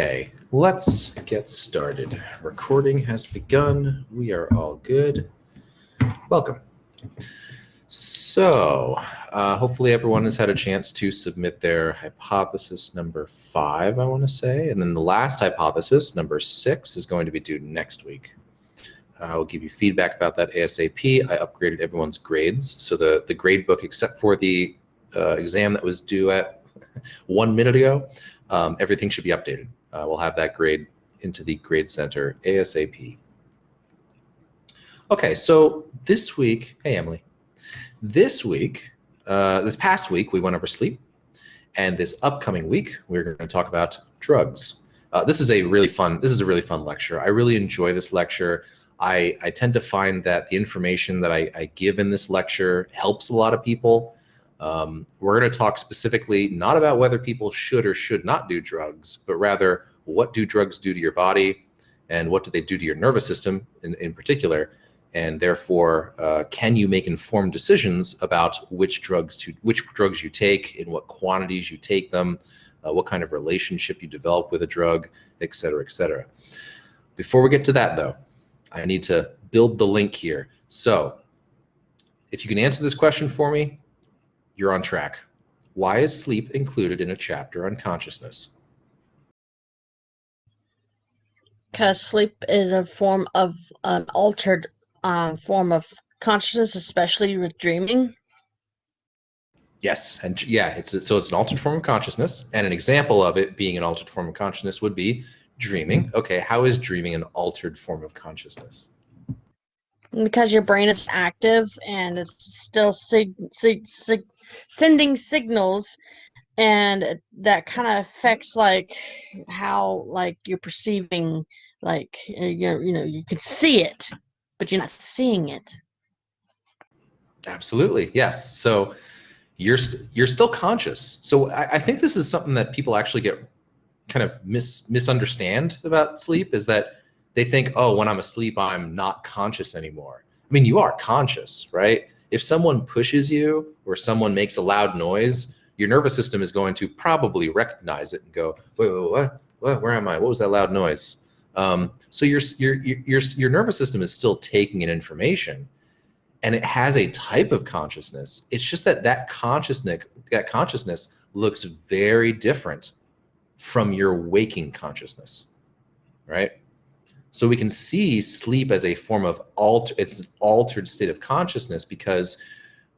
Okay, let's get started. Recording has begun. We are all good. Welcome. So, hopefully everyone has had a chance to submit their hypothesis number 5, I want to say. And then the last hypothesis, number 6, is going to be due next week. I'll give you feedback about that ASAP. I upgraded everyone's grades. So the grade book, except for the exam that was due at 1 minute ago, everything should be updated. We'll have that grade into the grade center ASAP. Okay, so this week, hey Emily, this past week, we went over sleep, and this upcoming week, we're going to talk about drugs. This is a really fun lecture. I really enjoy this lecture. I tend to find that the information that I give in this lecture helps a lot of people. We're going to talk specifically not about whether people should or should not do drugs, but rather what do drugs do to your body and what do they do to your nervous system in particular, and therefore can you make informed decisions about which drugs you take, in what quantities you take them, what kind of relationship you develop with a drug, et cetera, et cetera. Before we get to that though, I need to build the link here. So if you can answer this question for me, you're on track. Why is sleep included in a chapter on consciousness? Because sleep is a form of an altered form of consciousness, especially with dreaming. Yes, and yeah, it's an altered form of consciousness, and an example of it being an altered form of consciousness would be dreaming. Okay, how is dreaming an altered form of consciousness? Because your brain is active and it's still sending signals, and that kind of affects like how you're perceiving, you can see it, but you're not seeing it. Absolutely, yes. So you're still conscious. So I think this is something that people actually get kind of misunderstand about sleep, is that they think, oh, when I'm asleep, I'm not conscious anymore. I mean, you are conscious, right? If someone pushes you or someone makes a loud noise, your nervous system is going to probably recognize it and go, wait, what? Where am I? What was that loud noise? So your nervous system is still taking in information, and it has a type of consciousness. It's just that consciousness looks very different from your waking consciousness, right? So we can see sleep as a form of it's an altered state of consciousness, because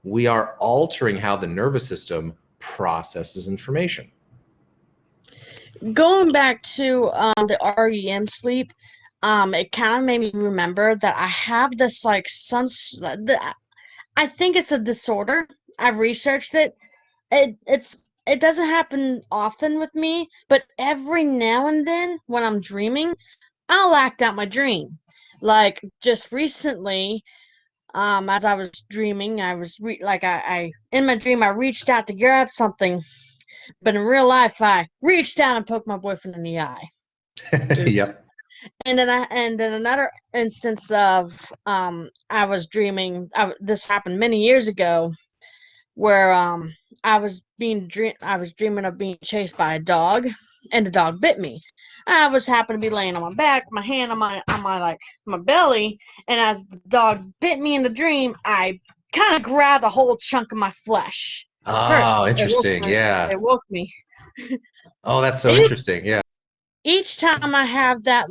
we are altering how the nervous system processes information. Going back to the REM sleep, it kind of made me remember that I have this I think it's a disorder. I've researched it. It doesn't happen often with me, but every now and then when I'm dreaming, I'll act out my dream. Like just recently, as I was dreaming, I was in my dream I reached out to grab something, but in real life I reached out and poked my boyfriend in the eye. Yep. And then another instance of I was dreaming. This happened many years ago, where I was dreaming of being chased by a dog, and the dog bit me. I was happened to be laying on my back, my hand on my belly, and as the dog bit me in the dream, I kind of grabbed a whole chunk of my flesh. Oh, interesting. Yeah. It woke me. Oh, that's so interesting. Yeah. Each time I have that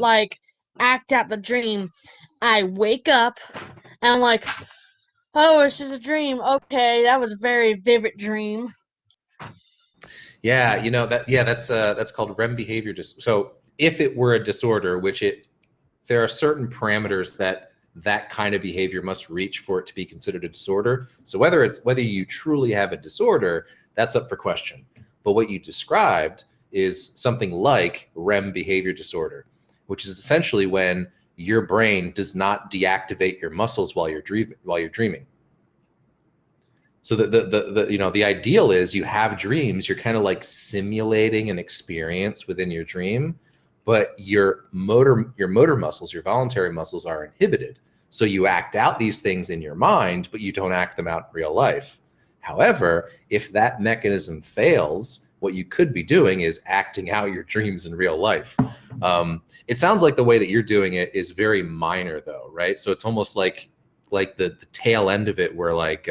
act out the dream, I wake up and I'm like, oh, it's just a dream. Okay, that was a very vivid dream. Yeah, that's called REM behavior disorder. So if it were a disorder, there are certain parameters that kind of behavior must reach for it to be considered a disorder. So whether you truly have a disorder, that's up for question. But what you described is something like REM behavior disorder, which is essentially when your brain does not deactivate your muscles while you're dreaming. So the ideal is you have dreams, you're kind of like simulating an experience within your dream, but your motor muscles, your voluntary muscles are inhibited. So you act out these things in your mind, but you don't act them out in real life. However, if that mechanism fails, what you could be doing is acting out your dreams in real life. It sounds like the way that you're doing it is very minor though, right? So it's almost like the tail end of it where like,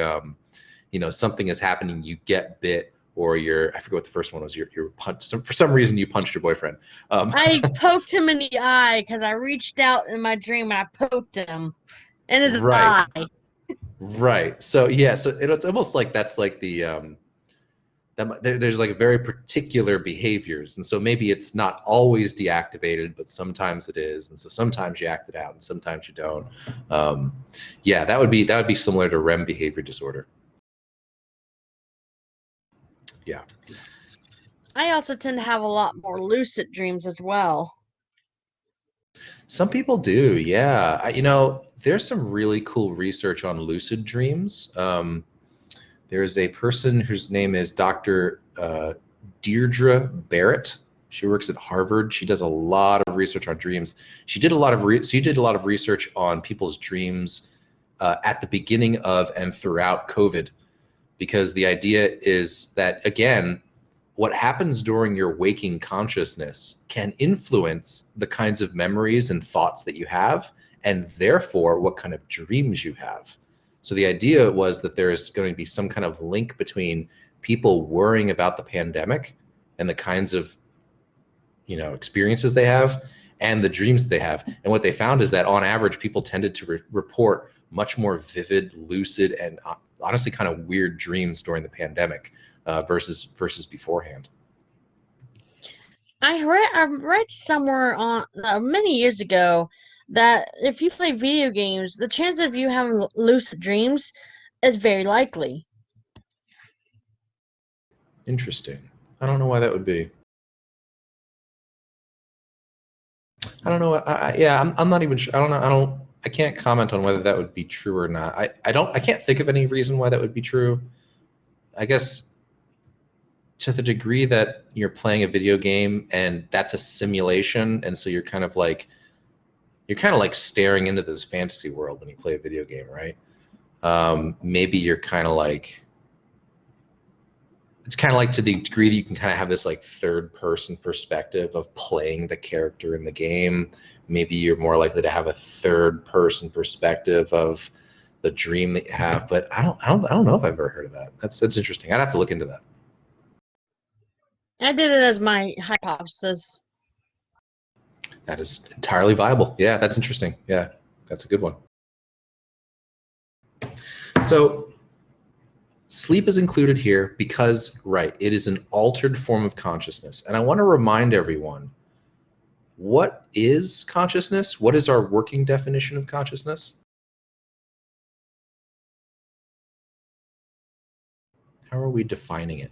something is happening, you get bit, or I forget what the first one was, you're punched, for some reason you punched your boyfriend. I poked him in the eye because I reached out in my dream and I poked him in his Right. eye. Right. So yeah, so it's almost like that's like there's like very particular behaviors, and so maybe it's not always deactivated, but sometimes it is, and so sometimes you act it out and sometimes you don't. Yeah, that would be similar to REM behavior disorder. Yeah. I also tend to have a lot more lucid dreams as well. Some people do, yeah. There's some really cool research on lucid dreams. There's a person whose name is Dr. Deirdre Barrett. She works at Harvard. She does a lot of research on dreams. She did a lot of research on people's dreams at the beginning of and throughout COVID, because the idea is that, again, what happens during your waking consciousness can influence the kinds of memories and thoughts that you have, and therefore what kind of dreams you have. So the idea was that there is going to be some kind of link between people worrying about the pandemic and the kinds of experiences they have and the dreams that they have. And what they found is that on average, people tended to report much more vivid, lucid, and honestly kind of weird dreams during the pandemic versus beforehand. I read somewhere on many years ago that if you play video games, the chance of you having lucid dreams is very likely. Interesting. I don't know why that would be. I don't know. I'm not even sure. I don't know. I can't comment on whether that would be true or not. I can't think of any reason why that would be true. I guess to the degree that you're playing a video game and that's a simulation, and so you're kind of like staring into this fantasy world when you play a video game, right? Maybe you're kind of like, it's kind of like to the degree that you can kind of have this like third person perspective of playing the character in the game. Maybe you're more likely to have a third person perspective of the dream that you have. But I don't know if I've ever heard of that. That's interesting. I'd have to look into that. I did it as my hypothesis. That is entirely viable. Yeah, that's interesting. Yeah, that's a good one. So sleep is included here because, right, it is an altered form of consciousness. And I want to remind everyone, what is consciousness? What is our working definition of consciousness? How are we defining it?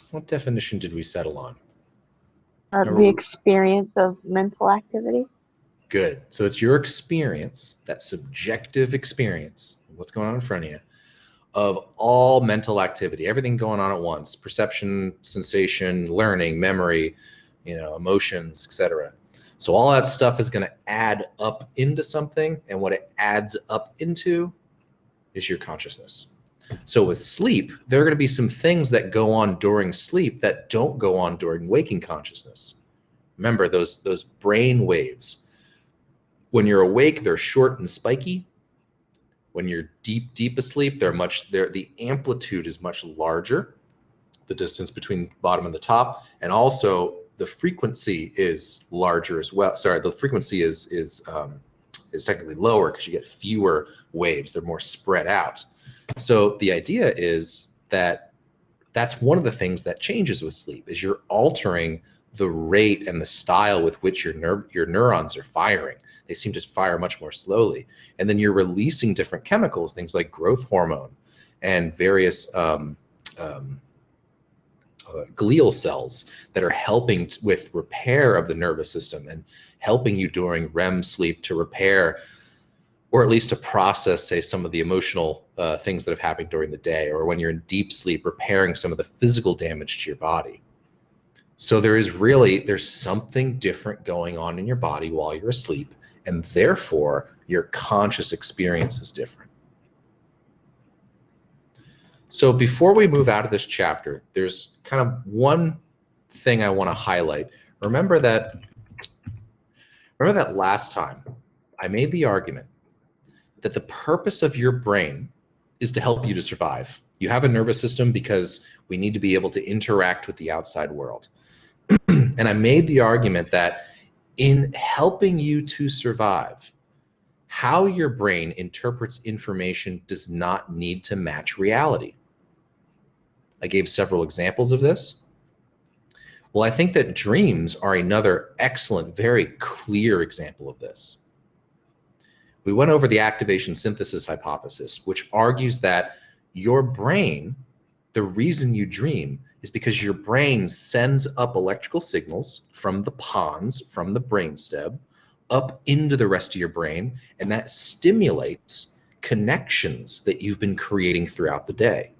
What definition did we settle on? The experience of mental activity. Good. So it's your experience, that subjective experience, what's going on in front of you, of all mental activity, everything going on at once, perception, sensation, learning, memory, emotions, etc. So all that stuff is going to add up into something, and what it adds up into is your consciousness. So with sleep, there are going to be some things that go on during sleep that don't go on during waking consciousness. Remember those brain waves. When you're awake, they're short and spiky. When you're deep asleep, the amplitude is much larger, the distance between the bottom and the top, and also the frequency is larger as well. Sorry, the frequency is technically lower because you get fewer waves. They're more spread out. So the idea is that that's one of the things that changes with sleep, is you're altering the rate and the style with which your neurons are firing. They seem to fire much more slowly. And then you're releasing different chemicals, things like growth hormone and various glial cells that are helping with repair of the nervous system and helping you during REM sleep to repair, or at least to process, say, some of the emotional things that have happened during the day, or when you're in deep sleep, repairing some of the physical damage to your body. So there's something different going on in your body while you're asleep, and therefore your conscious experience is different. So before we move out of this chapter, there's kind of one thing I want to highlight. Remember that last time I made the argument that the purpose of your brain is to help you to survive. You have a nervous system because we need to be able to interact with the outside world. And I made the argument that in helping you to survive, how your brain interprets information does not need to match reality. I gave several examples of this. Well, I think that dreams are another excellent, very clear example of this. We went over the activation synthesis hypothesis, which argues that your brain, the reason you dream is because your brain sends up electrical signals from the pons, from the brainstem, up into the rest of your brain, and that stimulates connections that you've been creating throughout the day.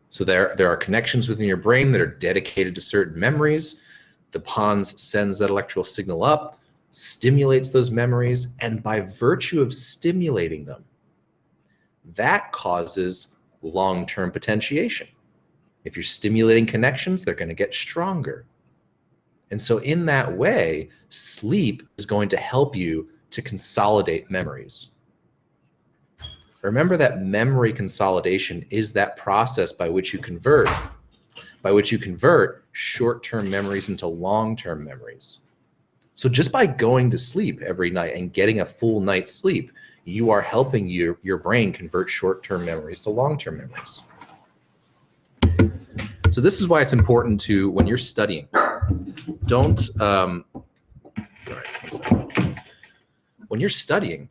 So there are connections within your brain that are dedicated to certain memories. The pons sends that electrical signal up, stimulates those memories, and by virtue of stimulating them, that causes long-term potentiation. If you're stimulating connections, they're going to get stronger. And so in that way, sleep is going to help you to consolidate memories. Remember that memory consolidation is that process by which you convert short-term memories into long-term memories. So just by going to sleep every night and getting a full night's sleep, you are helping your brain convert short-term memories to long-term memories. So this is why it's important to, when you're studying, when you're studying,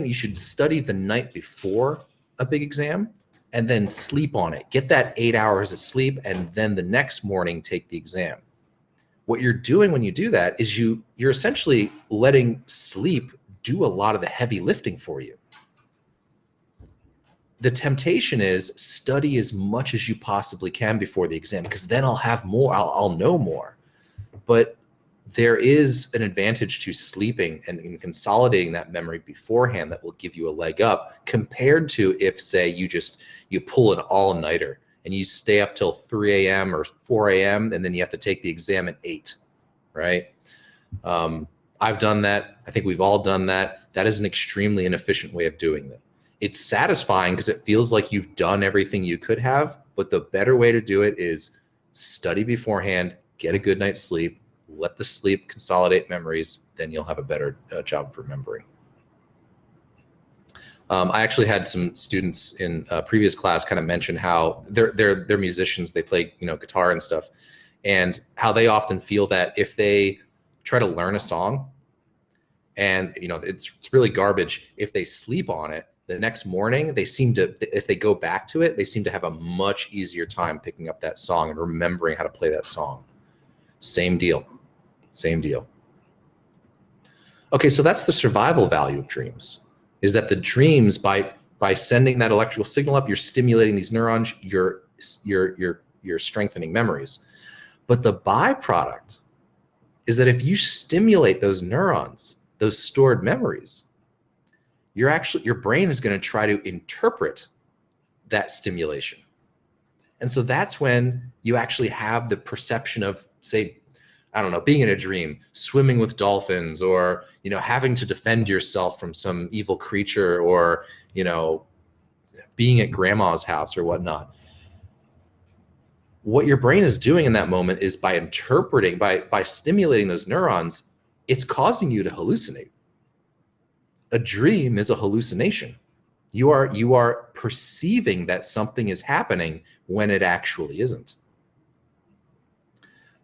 you should study the night before a big exam and then sleep on it. Get that 8 hours of sleep, and then the next morning take the exam. What you're doing when you do that is you're essentially letting sleep do a lot of the heavy lifting for you. The temptation is study as much as you possibly can before the exam, because then I'll have more, I'll know more. But there is an advantage to sleeping and in consolidating that memory beforehand that will give you a leg up, compared to if, say, you pull an all-nighter and you stay up till 3 a.m. or 4 a.m. and then you have to take the exam at 8, right? I've done that. I think we've all done that. That is an extremely inefficient way of doing it. It's satisfying because it feels like you've done everything you could have, but the better way to do it is study beforehand, get a good night's sleep, let the sleep consolidate memories, then you'll have a better job of remembering. I actually had some students in a previous class kind of mention how they're musicians, they play guitar and stuff, and how they often feel that if they try to learn a song and it's really garbage, if they sleep on it, the next morning if they go back to it, they seem to have a much easier time picking up that song and remembering how to play that song. Same deal. Okay, so that's the survival value of dreams, is that the dreams, by sending that electrical signal up, you're stimulating these neurons, you're strengthening memories. But the byproduct is that if you stimulate those neurons, those stored memories, your brain is going to try to interpret that stimulation. And so that's when you actually have the perception of, say, I don't know, being in a dream, swimming with dolphins, or having to defend yourself from some evil creature, or being at grandma's house or whatnot. What your brain is doing in that moment is by interpreting, by stimulating those neurons, it's causing you to hallucinate. A dream is a hallucination. You are perceiving that something is happening when it actually isn't.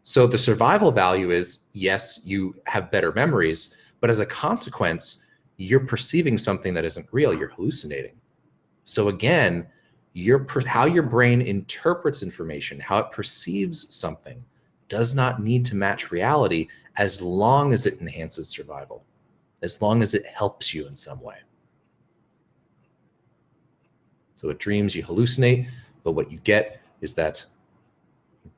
So the survival value is, yes, you have better memories, but as a consequence, you're perceiving something that isn't real. You're hallucinating. So again, how your brain interprets information, how it perceives something, does not need to match reality as long as it enhances survival, as long as it helps you in some way. So with dreams, you hallucinate, but what you get is that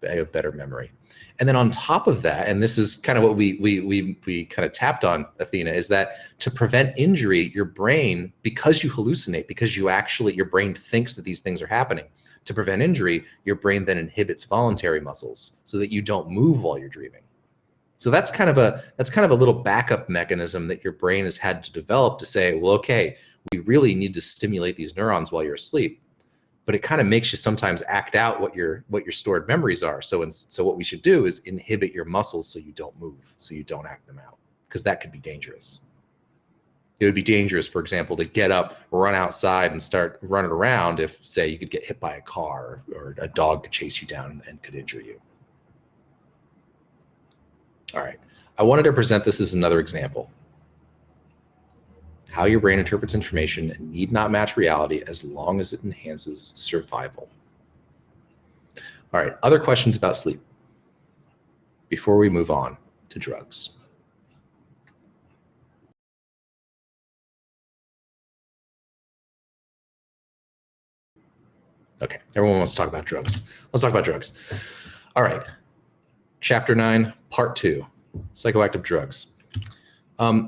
a better memory. And then on top of that, and this is kind of what we kind of tapped on, Athena, is that to prevent injury, your brain, because you hallucinate, because your brain thinks that these things are happening, to prevent injury, your brain then inhibits voluntary muscles so that you don't move while you're dreaming. So that's kind of a little backup mechanism that your brain has had to develop to say, well, okay, we really need to stimulate these neurons while you're asleep. But it kind of makes you sometimes act out what your stored memories are. So what we should do is inhibit your muscles so you don't move, so you don't act them out, because that could be dangerous. It would be dangerous, for example, to get up, run outside, and start running around if, say, you could get hit by a car or a dog could chase you down and could injure you. All right, I wanted to present this as another example. How your brain interprets information need not match reality as long as it enhances survival. All right, other questions about sleep before we move on to drugs. Okay, everyone wants to talk about drugs. Let's talk about drugs. All right, Chapter 9, Part 2, Psychoactive Drugs.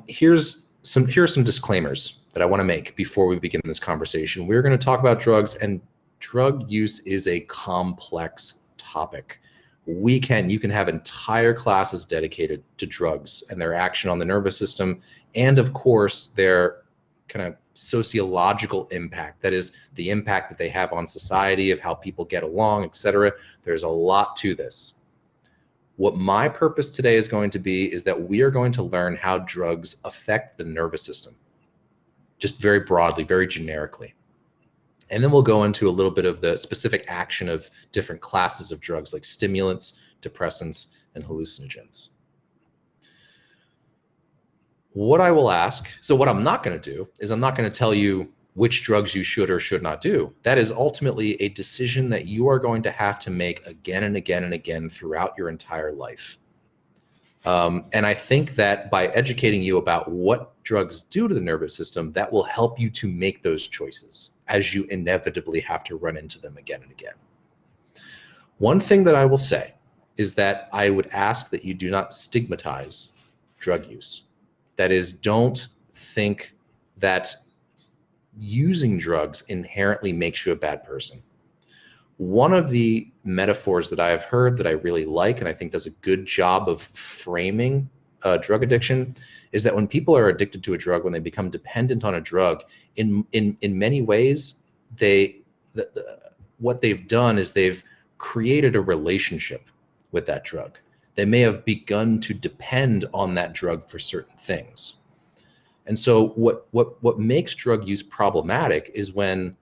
Here are some disclaimers that I want to make before we begin this conversation. We're going to talk about drugs, and drug use is a complex topic. You can have entire classes dedicated to drugs and their action on the nervous system, and of course their kind of sociological impact, that is the impact that they have on society, of how people get along, etc. There's a lot to this. What my purpose today is going to be is that we are going to learn how drugs affect the nervous system, just very broadly, very generically. And then we'll go into a little bit of the specific action of different classes of drugs like stimulants, depressants, and hallucinogens. What I will ask, so what I'm not going to do is I'm not going to tell you which drugs you should or should not do. That is ultimately a decision that you are going to have to make again and again and again throughout your entire life. And I think that by educating you about what drugs do to the nervous system, that will help you to make those choices as you inevitably have to run into them again and again. One thing that I will say is that I would ask that you do not stigmatize drug use. That is, don't think that using drugs inherently makes you a bad person. One of the metaphors that I have heard that I really like and I think does a good job of framing drug addiction is that when people are addicted to a drug, when they become dependent on a drug, in many ways, what they've done is they've created a relationship with that drug. They may have begun to depend on that drug for certain things. And so what makes drug use problematic is when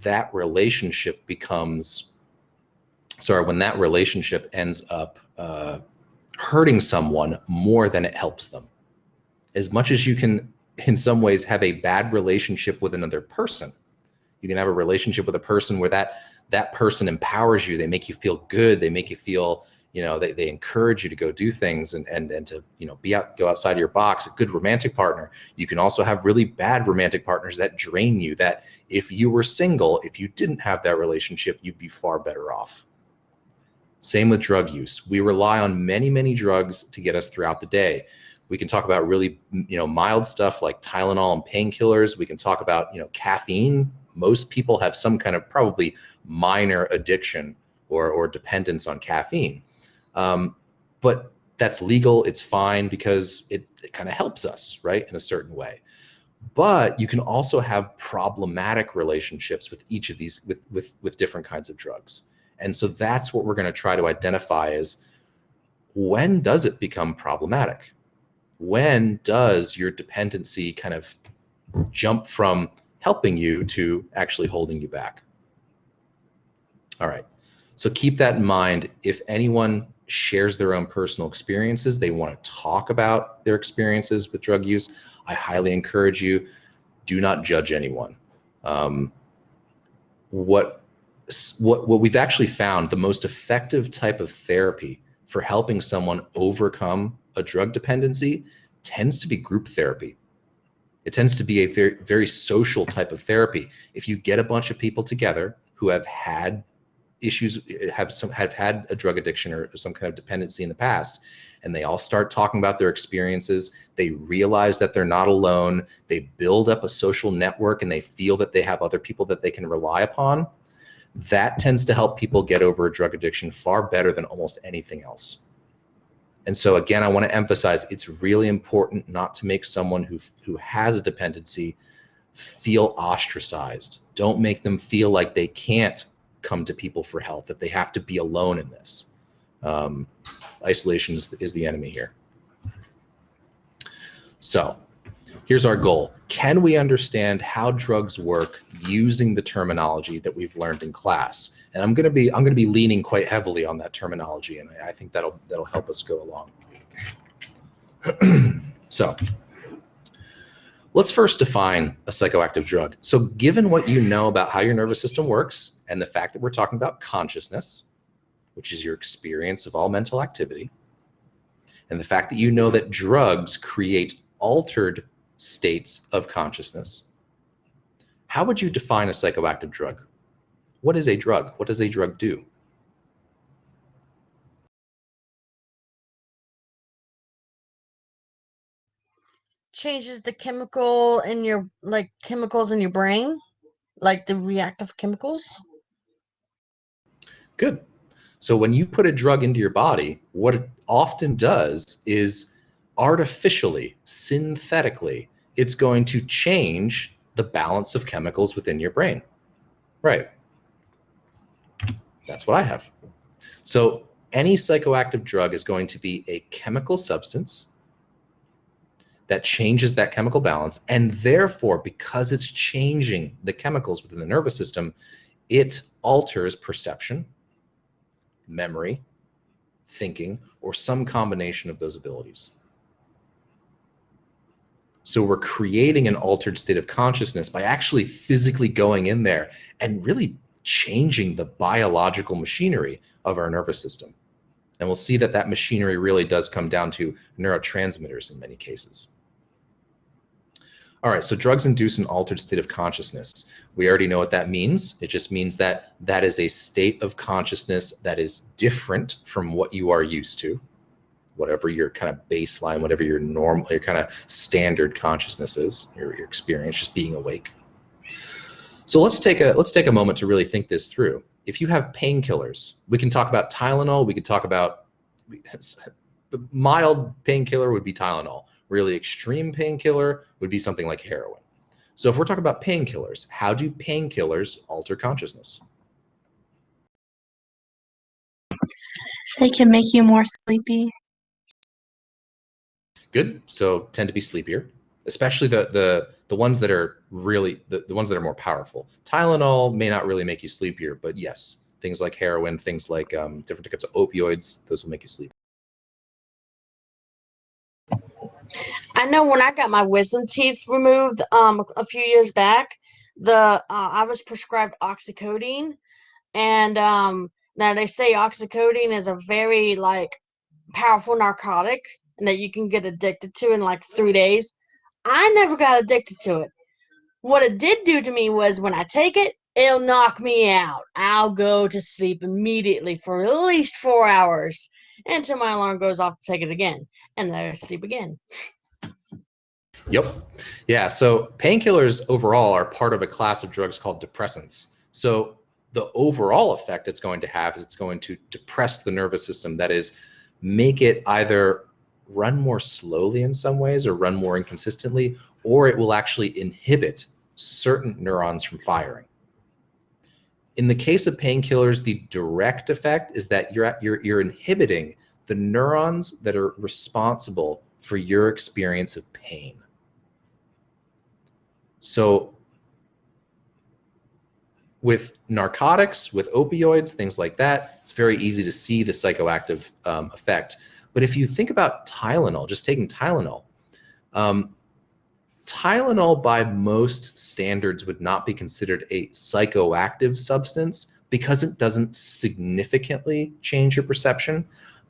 that relationship ends up hurting someone more than it helps them. As much as you can, in some ways, have a bad relationship with another person, you can have a relationship with a person where that person empowers you, they make you feel good, they make you feel, they encourage you to go do things and to, go outside of your box, a good romantic partner. You can also have really bad romantic partners that drain you, that if you were single, if you didn't have that relationship, you'd be far better off. Same with drug use. We rely on many, many drugs to get us throughout the day. We can talk about really, mild stuff like Tylenol and painkillers. We can talk about, caffeine. Most people have some kind of probably minor addiction or dependence on caffeine. But that's legal, it's fine because it kind of helps us, right, in a certain way. But you can also have problematic relationships with each of these, with different kinds of drugs. And so that's what we're going to try to identify is, when does it become problematic? When does your dependency kind of jump from helping you to actually holding you back? All right, so keep that in mind. If anyone shares their own personal experiences, they want to talk about their experiences with drug use, I highly encourage you, do not judge anyone. What we've actually found, the most effective type of therapy for helping someone overcome a drug dependency tends to be group therapy. It tends to be a very, very social type of therapy. If you get a bunch of people together who have had issues, have had a drug addiction or some kind of dependency in the past, and they all start talking about their experiences. They realize that they're not alone. They build up a social network and they feel that they have other people that they can rely upon. That tends to help people get over a drug addiction far better than almost anything else. And so again, I want to emphasize, it's really important not to make someone who has a dependency feel ostracized. Don't make them feel like they can't come to people for help, that they have to be alone in this. Isolation is the enemy here. So here's our goal. Can we understand how drugs work using the terminology that we've learned in class? And I'm going to be leaning quite heavily on that terminology, and I think that'll help us go along. So let's first define a psychoactive drug. So given what you know about how your nervous system works and the fact that we're talking about consciousness, which is your experience of all mental activity, and the fact that you know that drugs create altered states of consciousness, how would you define a psychoactive drug? What is a drug? What does a drug do? Changes the chemical in your chemicals in your brain, like the reactive chemicals. Good. So when you put a drug into your body, what it often does is artificially, synthetically, it's going to change the balance of chemicals within your brain. Right. That's what I have. So any psychoactive drug is going to be a chemical substance that changes that chemical balance, and therefore, because it's changing the chemicals within the nervous system, it alters perception, memory, thinking, or some combination of those abilities. So we're creating an altered state of consciousness by actually physically going in there and really changing the biological machinery of our nervous system. And we'll see that that machinery really does come down to neurotransmitters in many cases. All right, so drugs induce an altered state of consciousness. We already know what that means. It just means that that is a state of consciousness that is different from what you are used to, whatever your kind of baseline, whatever your normal, your kind of standard consciousness is, your experience, just being awake. So let's take a moment to really think this through. If you have painkillers, we can talk about Tylenol. We could talk about the mild painkiller would be Tylenol. Really extreme painkiller would be something like heroin. So if we're talking about painkillers, how do painkillers alter consciousness? They can make you more sleepy. Good. So tend to be sleepier, especially the ones that are really the ones that are more powerful. Tylenol may not really make you sleepier, but yes, things like heroin, things like different types of opioids, those will make you sleep. I know when I got my wisdom teeth removed a few years back, I was prescribed oxycodone, and now they say oxycodone is a very powerful narcotic and that you can get addicted to in 3 days. I never got addicted to it. What it did do to me was when I take it, it'll knock me out. I'll go to sleep immediately for at least 4 hours until my alarm goes off to take it again, and then I sleep again. Yep. Yeah, so painkillers overall are part of a class of drugs called depressants. So the overall effect it's going to have is it's going to depress the nervous system. That is, make it either run more slowly in some ways or run more inconsistently, or it will actually inhibit certain neurons from firing. In the case of painkillers, the direct effect is that you're inhibiting the neurons that are responsible for your experience of pain. So with narcotics, with opioids, things like that, it's very easy to see the psychoactive effect. But if you think about Tylenol, just taking Tylenol, Tylenol by most standards would not be considered a psychoactive substance because it doesn't significantly change your perception,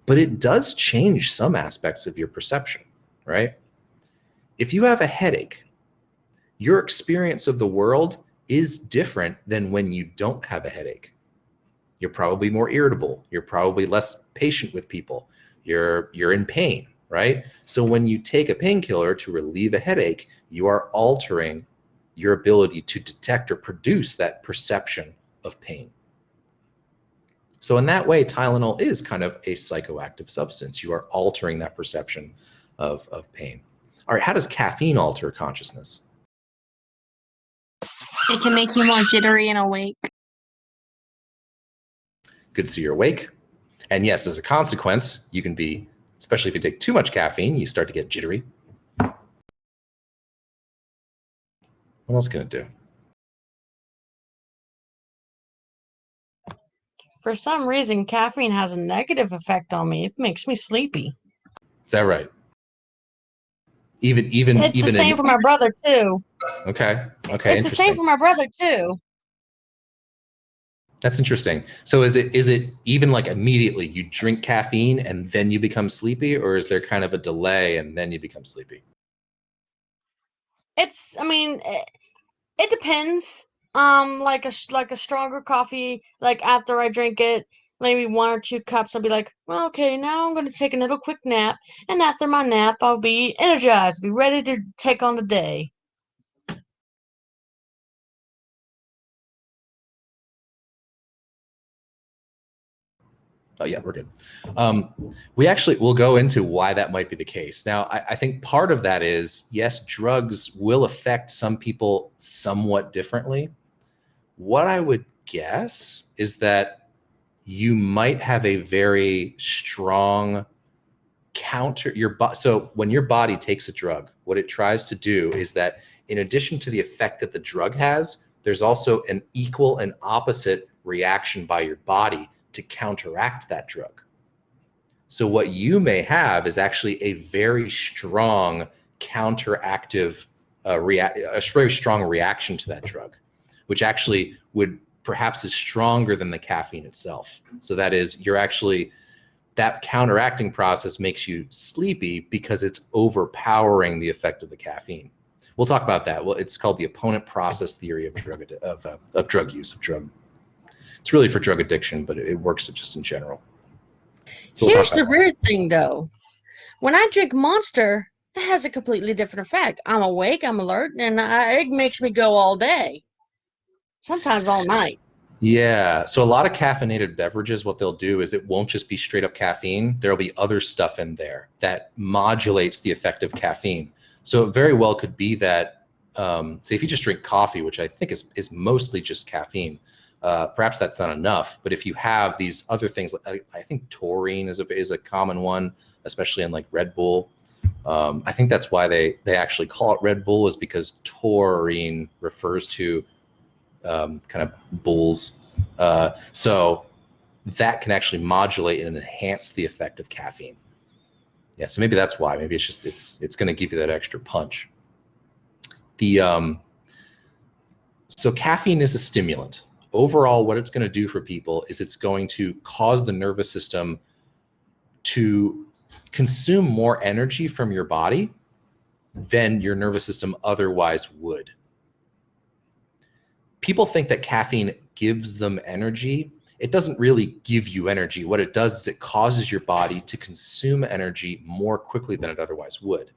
but it does change some aspects of your perception, right? If you have a headache, your experience of the world is different than when you don't have a headache. You're probably more irritable. You're probably less patient with people. You're in pain, right? So when you take a painkiller to relieve a headache, you are altering your ability to detect or produce that perception of pain. So in that way, Tylenol is kind of a psychoactive substance. You are altering that perception of pain. All right, how does caffeine alter consciousness? It can make you more jittery and awake. Good, so you're awake. And yes, as a consequence, you can be, especially if you take too much caffeine, you start to get jittery. What else can it do? For some reason, caffeine has a negative effect on me. It makes me sleepy. Is that right? Even It's the same for my brother too. Okay, It's the same interesting. for my brother too. That's interesting. So is it even like immediately you drink caffeine and then you become sleepy, or is there kind of a delay and then you become sleepy? I mean, it depends. Like a stronger coffee, like after I drink it, maybe 1 or 2 cups, I'll be like, well, okay, now I'm gonna take another quick nap, and after my nap, I'll be energized, be ready to take on the day. Oh yeah, we're good. We actually will go into why that might be the case. Now, I think part of that is, yes, drugs will affect some people somewhat differently. What I would guess is that you might have a very strong counter so when your body takes a drug, what it tries to do is that in addition to the effect that the drug has, there's also an equal and opposite reaction by your body to counteract that drug. So what you may have is actually a very strong counteractive a very strong reaction to that drug, which actually would perhaps is stronger than the caffeine itself. So that is, you're actually, that counteracting process makes you sleepy because it's overpowering the effect of the caffeine. We'll talk about that. Well, it's called the opponent process theory of drug use. It's really for drug addiction, but it works just in general. So we'll Here's talk the about that. weird thing though. When I drink Monster, it has a completely different effect. I'm awake, I'm alert, and it makes me go all day. Sometimes all night. Yeah, so a lot of caffeinated beverages, what they'll do is it won't just be straight up caffeine. There'll be other stuff in there that modulates the effect of caffeine. So it very well could be that, say if you just drink coffee, which I think is mostly just caffeine, perhaps that's not enough. But if you have these other things, I think taurine is a common one, especially in like Red Bull. I think that's why they actually call it Red Bull, is because taurine refers to kind of bulls. So that can actually modulate and enhance the effect of caffeine. Yeah, so maybe that's why. Maybe it's just it's going to give you that extra punch. So caffeine is a stimulant. Overall, what it's going to do for people is it's going to cause the nervous system to consume more energy from your body than your nervous system otherwise would. People think that caffeine gives them energy. It doesn't really give you energy. What it does is it causes your body to consume energy more quickly than it otherwise would.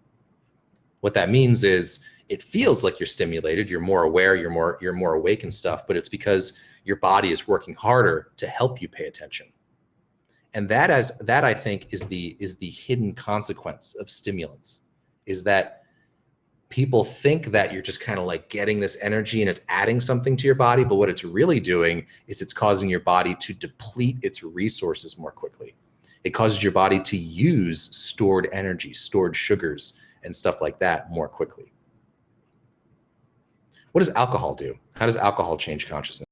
What that means is it feels like you're stimulated, you're more aware, you're more awake and stuff, but it's because your body is working harder to help you pay attention. And that I think is the hidden consequence of stimulants, is that people think that you're just kind of like getting this energy and it's adding something to your body, but what it's really doing is it's causing your body to deplete its resources more quickly. It causes your body to use stored energy, stored sugars, and stuff like that more quickly. What does alcohol do? How does alcohol change consciousness?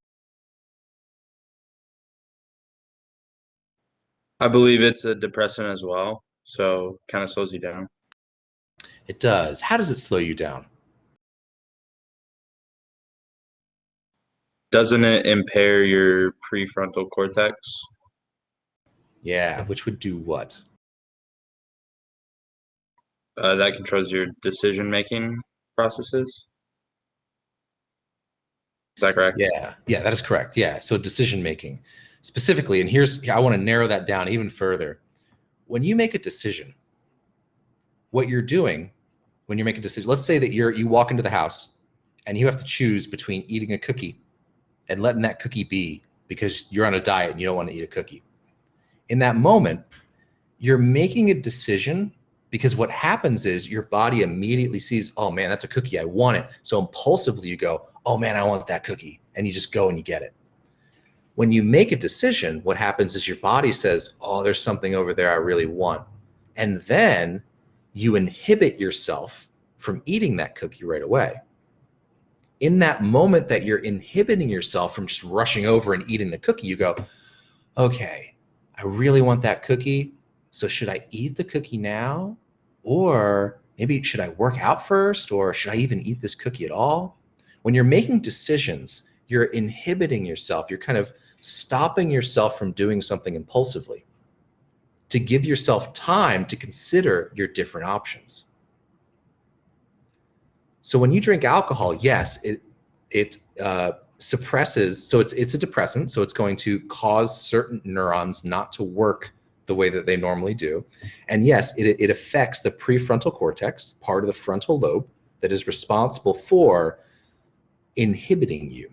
I believe it's a depressant as well, so kind of slows you down. It does. How does it slow you down? Doesn't it impair your prefrontal cortex? Yeah, which would do what? That controls your decision-making processes. Is that correct? Yeah, that is correct. Yeah, so decision making. specifically, and I want to narrow that down even further. When you make a decision, what you're doing when you make a decision, let's say that you walk into the house and you have to choose between eating a cookie and letting that cookie be because you're on a diet and you don't want to eat a cookie. In that moment, you're making a decision because what happens is your body immediately sees, oh man, that's a cookie, I want it. So impulsively you go, oh man, I want that cookie. And you just go and you get it. When you make a decision, what happens is your body says, oh, there's something over there I really want. And then you inhibit yourself from eating that cookie right away. In that moment that you're inhibiting yourself from just rushing over and eating the cookie, you go, okay, I really want that cookie. So should I eat the cookie now? Or maybe should I work out first? Or should I even eat this cookie at all? When you're making decisions, you're inhibiting yourself. You're kind of stopping yourself from doing something impulsively to give yourself time to consider your different options. So when you drink alcohol, yes, it suppresses, so it's a depressant, so it's going to cause certain neurons not to work the way that they normally do. And yes, it affects the prefrontal cortex, part of the frontal lobe that is responsible for inhibiting you.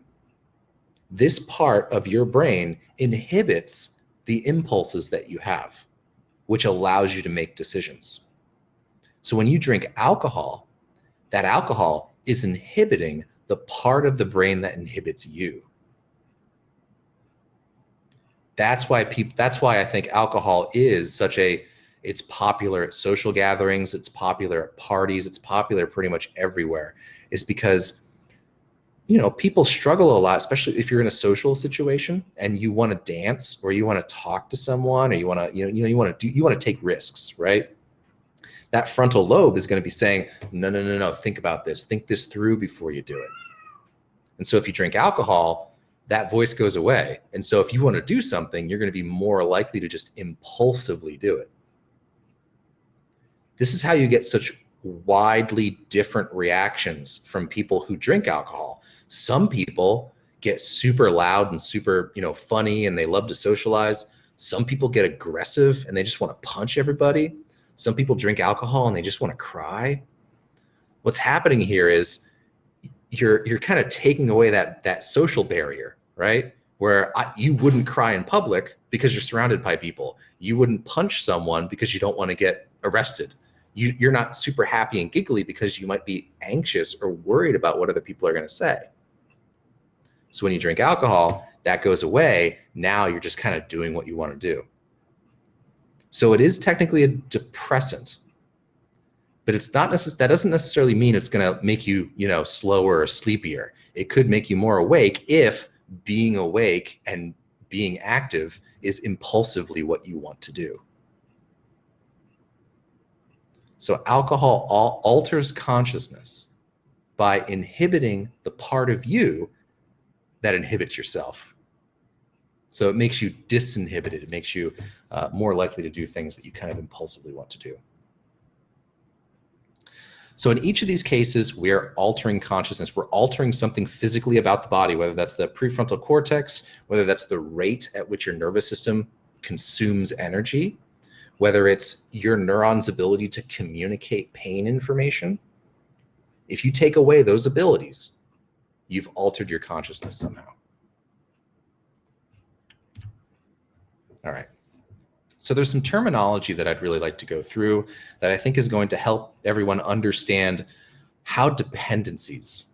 This part of your brain inhibits the impulses that you have, which allows you to make decisions. So when you drink alcohol, that alcohol is inhibiting the part of the brain that inhibits you. That's why I think alcohol is it's popular at social gatherings, it's popular at parties, it's popular pretty much everywhere, is because, you know, people struggle a lot, especially if you're in a social situation and you want to dance or you want to talk to someone or you want to take risks, right? That frontal lobe is going to be saying, no, think about this, think this through before you do it. And so if you drink alcohol, that voice goes away. And so if you want to do something, you're going to be more likely to just impulsively do it. This is how you get such widely different reactions from people who drink alcohol. Some people get super loud and super, funny and they love to socialize. Some people get aggressive and they just want to punch everybody. Some people drink alcohol and they just want to cry. What's happening here is you're kind of taking away that social barrier, right? Where you wouldn't cry in public because you're surrounded by people. You wouldn't punch someone because you don't want to get arrested. You're not super happy and giggly because you might be anxious or worried about what other people are going to say. So when you drink alcohol, that goes away. Now you're just kind of doing what you want to do. So it is technically a depressant, but it's not that doesn't necessarily mean it's going to make you, slower or sleepier. It could make you more awake if being awake and being active is impulsively what you want to do. So alcohol alters consciousness by inhibiting the part of you that inhibits yourself. So it makes you disinhibited. It makes you more likely to do things that you kind of impulsively want to do. So in each of these cases, we are altering consciousness. We're altering something physically about the body, whether that's the prefrontal cortex, whether that's the rate at which your nervous system consumes energy, whether it's your neurons' ability to communicate pain information. If you take away those abilities, you've altered your consciousness somehow. All right. So there's some terminology that I'd really like to go through that I think is going to help everyone understand how dependencies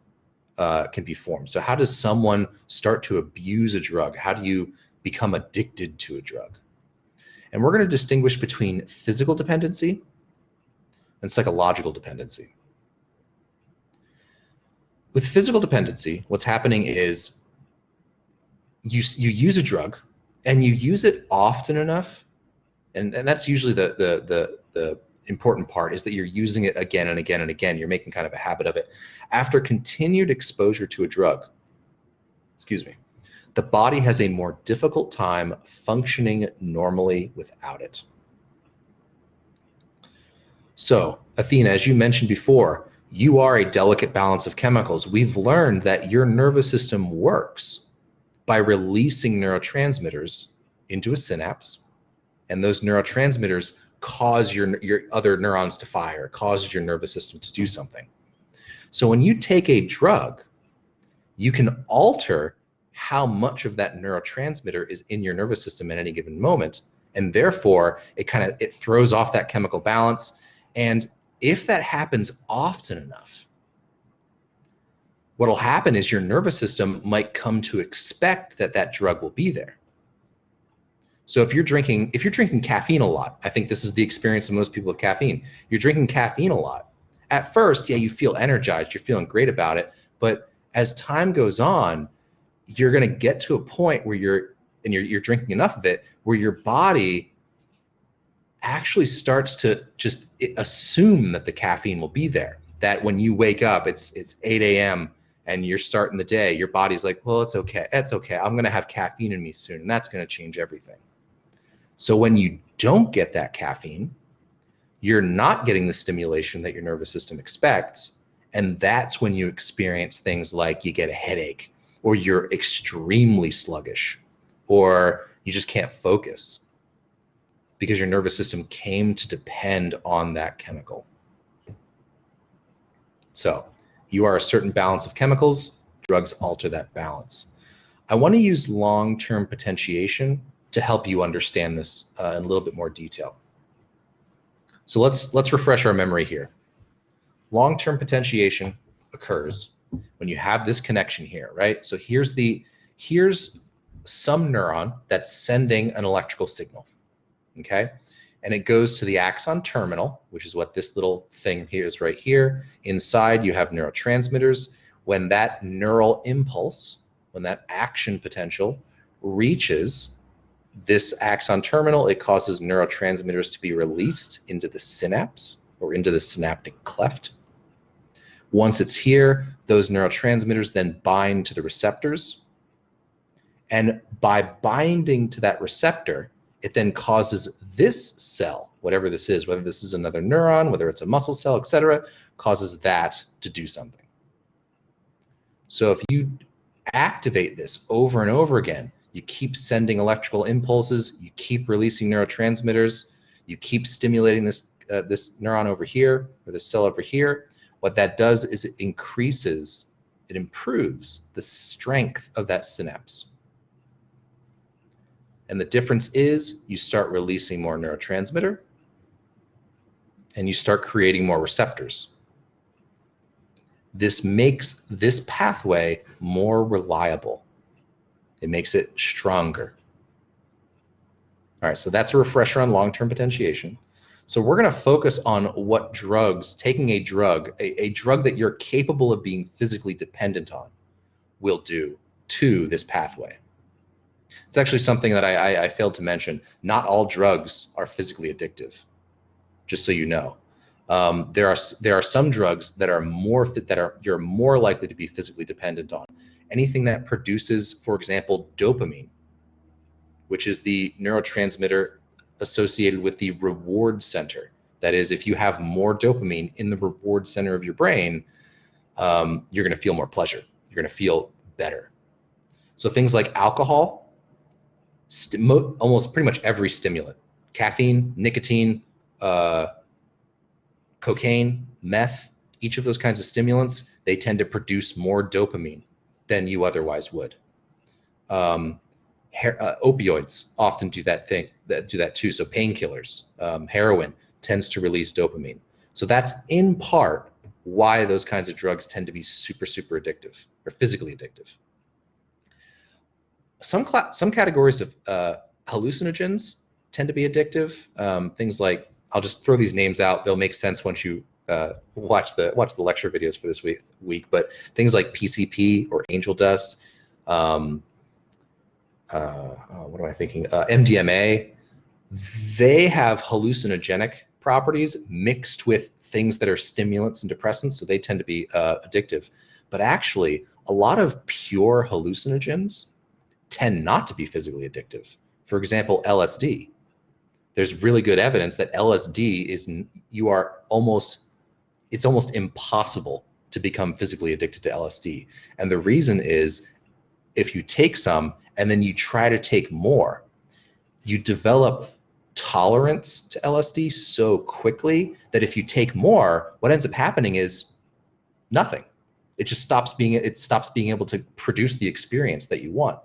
can be formed. So how does someone start to abuse a drug? How do you become addicted to a drug? And we're going to distinguish between physical dependency and psychological dependency. With physical dependency, what's happening is you use a drug and you use it often enough, and that's usually the important part, is that you're using it again and again and again. You're making kind of a habit of it. After continued exposure to a drug, the body has a more difficult time functioning normally without it. So, Athena, as you mentioned before, you are a delicate balance of chemicals. We've learned that your nervous system works by releasing neurotransmitters into a synapse, and those neurotransmitters cause your other neurons to fire, causes your nervous system to do something. So when you take a drug, you can alter how much of that neurotransmitter is in your nervous system at any given moment, and therefore it throws off that chemical balance. And if that happens often enough, what'll happen is your nervous system might come to expect that that drug will be there. So if you're drinking caffeine a lot, I think this is the experience of most people with caffeine. You're drinking caffeine a lot. At first, yeah, you feel energized, you're feeling great about it, but as time goes on, you're going to get to a point where you're drinking enough of it where your body actually starts to just assume that the caffeine will be there. That when you wake up, it's 8 a.m. and you're starting the day, your body's like, well, it's okay. I'm going to have caffeine in me soon, and that's going to change everything. So when you don't get that caffeine, you're not getting the stimulation that your nervous system expects, and that's when you experience things like you get a headache, or you're extremely sluggish, or you just can't focus because your nervous system came to depend on that chemical. So you are a certain balance of chemicals, drugs alter that balance. I want to use long-term potentiation to help you understand this in a little bit more detail. So let's refresh our memory here. Long-term potentiation occurs when you have this connection here, right? So here's some neuron that's sending an electrical signal, okay? And it goes to the axon terminal, which is what this little thing here is right here. Inside you have neurotransmitters. When that neural impulse, when that action potential reaches this axon terminal, it causes neurotransmitters to be released into the synapse or into the synaptic cleft. Once it's here, those neurotransmitters then bind to the receptors. And by binding to that receptor, it then causes this cell, whatever this is, whether this is another neuron, whether it's a muscle cell, etc., causes that to do something. So if you activate this over and over again, you keep sending electrical impulses, you keep releasing neurotransmitters, you keep stimulating this neuron over here, or this cell over here, what that does is it improves the strength of that synapse. And the difference is you start releasing more neurotransmitter and you start creating more receptors. This makes this pathway more reliable. It makes it stronger. All right, so that's a refresher on long-term potentiation. So we're going to focus on what drugs, taking a drug that you're capable of being physically dependent on, will do to this pathway. It's actually something that I failed to mention. Not all drugs are physically addictive, just so you know. There are some drugs that you're more likely to be physically dependent on. Anything that produces, for example, dopamine, which is the neurotransmitter associated with the reward center. That is, if you have more dopamine in the reward center of your brain, you're going to feel more pleasure. You're going to feel better. So things like alcohol, almost pretty much every stimulant, caffeine, nicotine, cocaine, meth, each of those kinds of stimulants, they tend to produce more dopamine than you otherwise would. Opioids often do that too. So painkillers, heroin tends to release dopamine. So that's in part why those kinds of drugs tend to be super, super addictive or physically addictive. Some categories of hallucinogens tend to be addictive. Things like, I'll just throw these names out. They'll make sense once you watch the lecture videos for this week. But things like PCP or angel dust, what am I thinking? MDMA, they have hallucinogenic properties mixed with things that are stimulants and depressants, so they tend to be addictive. But actually, a lot of pure hallucinogens tend not to be physically addictive. For example, LSD. There's really good evidence that LSD it's almost impossible to become physically addicted to LSD. And the reason is if you take some and then you try to take more, you develop tolerance to LSD so quickly that if you take more, what ends up happening is nothing. It just stops being able to produce the experience that you want.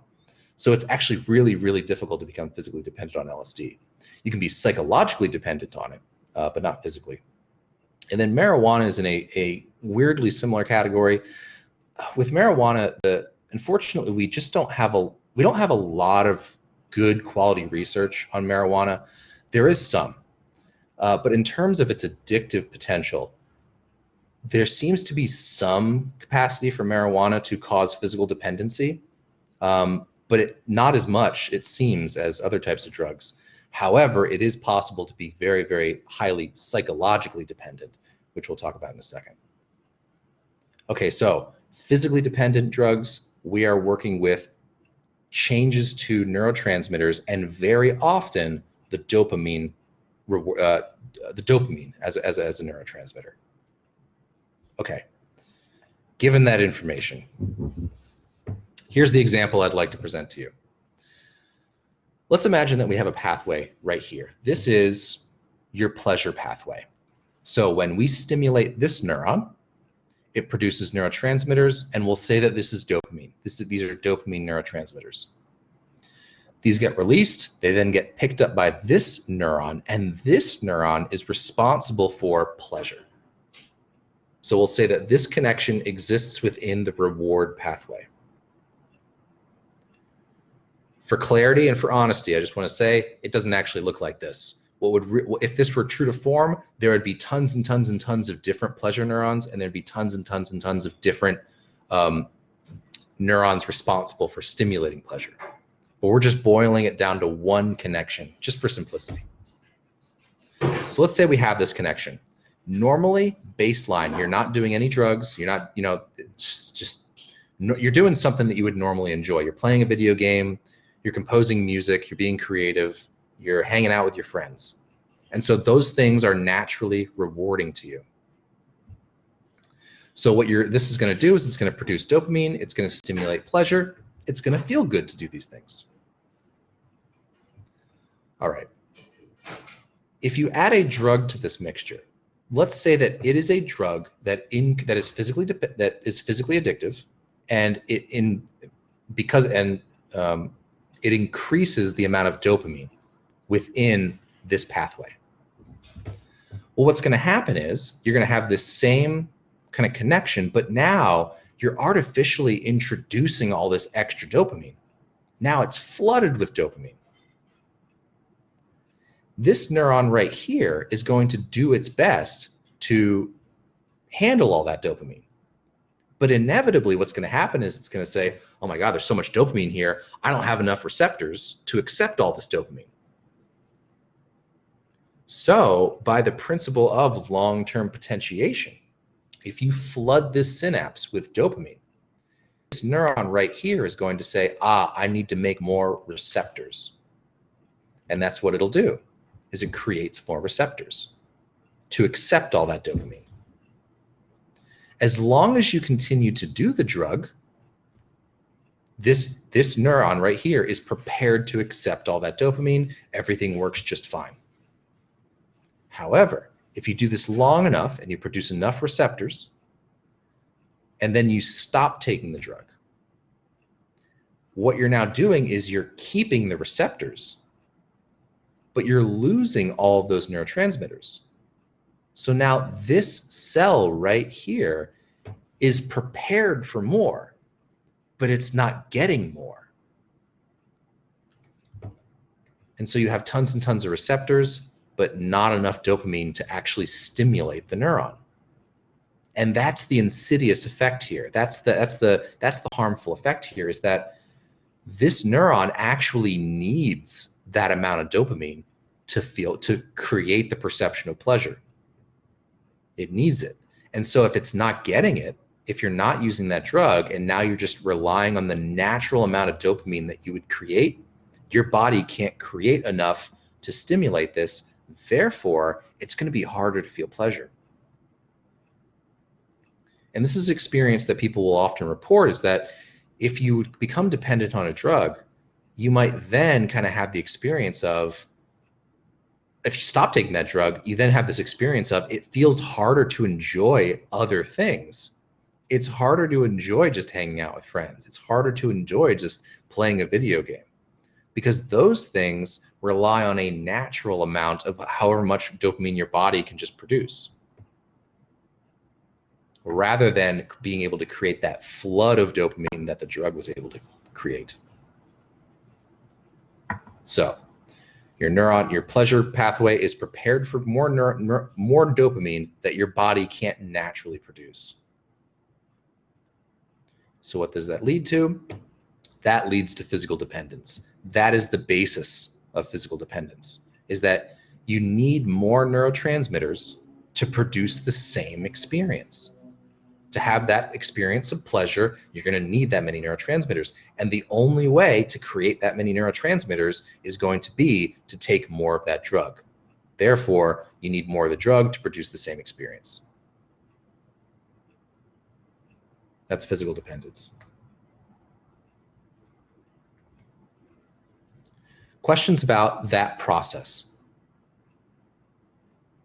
So it's actually really, really difficult to become physically dependent on LSD. You can be psychologically dependent on it, but not physically. And then marijuana is in a weirdly similar category. With marijuana, unfortunately, we don't have a lot of good quality research on marijuana. There is some, but in terms of its addictive potential, there seems to be some capacity for marijuana to cause physical dependency, but not as much, it seems, as other types of drugs. However, it is possible to be very, very highly psychologically dependent, which we'll talk about in a second. Okay, so physically dependent drugs, we are working with changes to neurotransmitters and very often the dopamine as a neurotransmitter. Okay, given that information, here's the example I'd like to present to you. Let's imagine that we have a pathway right here. This is your pleasure pathway. So when we stimulate this neuron, it produces neurotransmitters, and we'll say that this is dopamine. These are dopamine neurotransmitters. These get released, they then get picked up by this neuron, and this neuron is responsible for pleasure. So we'll say that this connection exists within the reward pathway. For clarity and for honesty, I just want to say it doesn't actually look like this. If this were true to form, there would be tons and tons and tons of different pleasure neurons, and there'd be tons and tons and tons of different neurons responsible for stimulating pleasure. But we're just boiling it down to one connection, just for simplicity. So let's say we have this connection. Normally, baseline, you're not doing any drugs. You're not, you're doing something that you would normally enjoy. You're playing a video game. You're composing music. You're being creative. You're hanging out with your friends. And so those things are naturally rewarding to you. So what this is going to do is it's going to produce dopamine. It's going to stimulate pleasure. It's going to feel good to do these things. All right. If you add a drug to this mixture, let's say that it is a drug that is physically addictive, and it increases the amount of dopamine within this pathway. Well, what's going to happen is you're going to have this same kind of connection, but now you're artificially introducing all this extra dopamine. Now it's flooded with dopamine. This neuron right here is going to do its best to handle all that dopamine. But inevitably what's going to happen is it's going to say, oh my God, there's so much dopamine here. I don't have enough receptors to accept all this dopamine. So by the principle of long-term potentiation, if you flood this synapse with dopamine, this neuron right here is going to say, I need to make more receptors. And that's what it'll do, is it creates more receptors to accept all that dopamine. As long as you continue to do the drug, this neuron right here is prepared to accept all that dopamine. Everything works just fine. However, if you do this long enough and you produce enough receptors, and then you stop taking the drug, what you're now doing is you're keeping the receptors, but you're losing all of those neurotransmitters. So now this cell right here is prepared for more, but it's not getting more. And so you have tons and tons of receptors, but not enough dopamine to actually stimulate the neuron. And that's the insidious effect here. That's the harmful effect here, is that this neuron actually needs that amount of dopamine to create the perception of pleasure. It needs it. And so if it's not getting it, if you're not using that drug and now you're just relying on the natural amount of dopamine that you would create, your body can't create enough to stimulate this. Therefore, it's going to be harder to feel pleasure. And this is an experience that people will often report, is that if you become dependent on a drug, you might then kind of have the experience of, if you stop taking that drug, you then have this experience of it feels harder to enjoy other things. It's harder to enjoy just hanging out with friends. It's harder to enjoy just playing a video game, because those things rely on a natural amount of however much dopamine your body can just produce, rather than being able to create that flood of dopamine that the drug was able to create. So your pleasure pathway is prepared for more dopamine that your body can't naturally produce. So what does that lead to? That leads to physical dependence. That is the basis of physical dependence, is that you need more neurotransmitters to produce the same experience. To have that experience of pleasure, you're going to need that many neurotransmitters. And the only way to create that many neurotransmitters is going to be to take more of that drug. Therefore, you need more of the drug to produce the same experience. That's physical dependence. Questions about that process?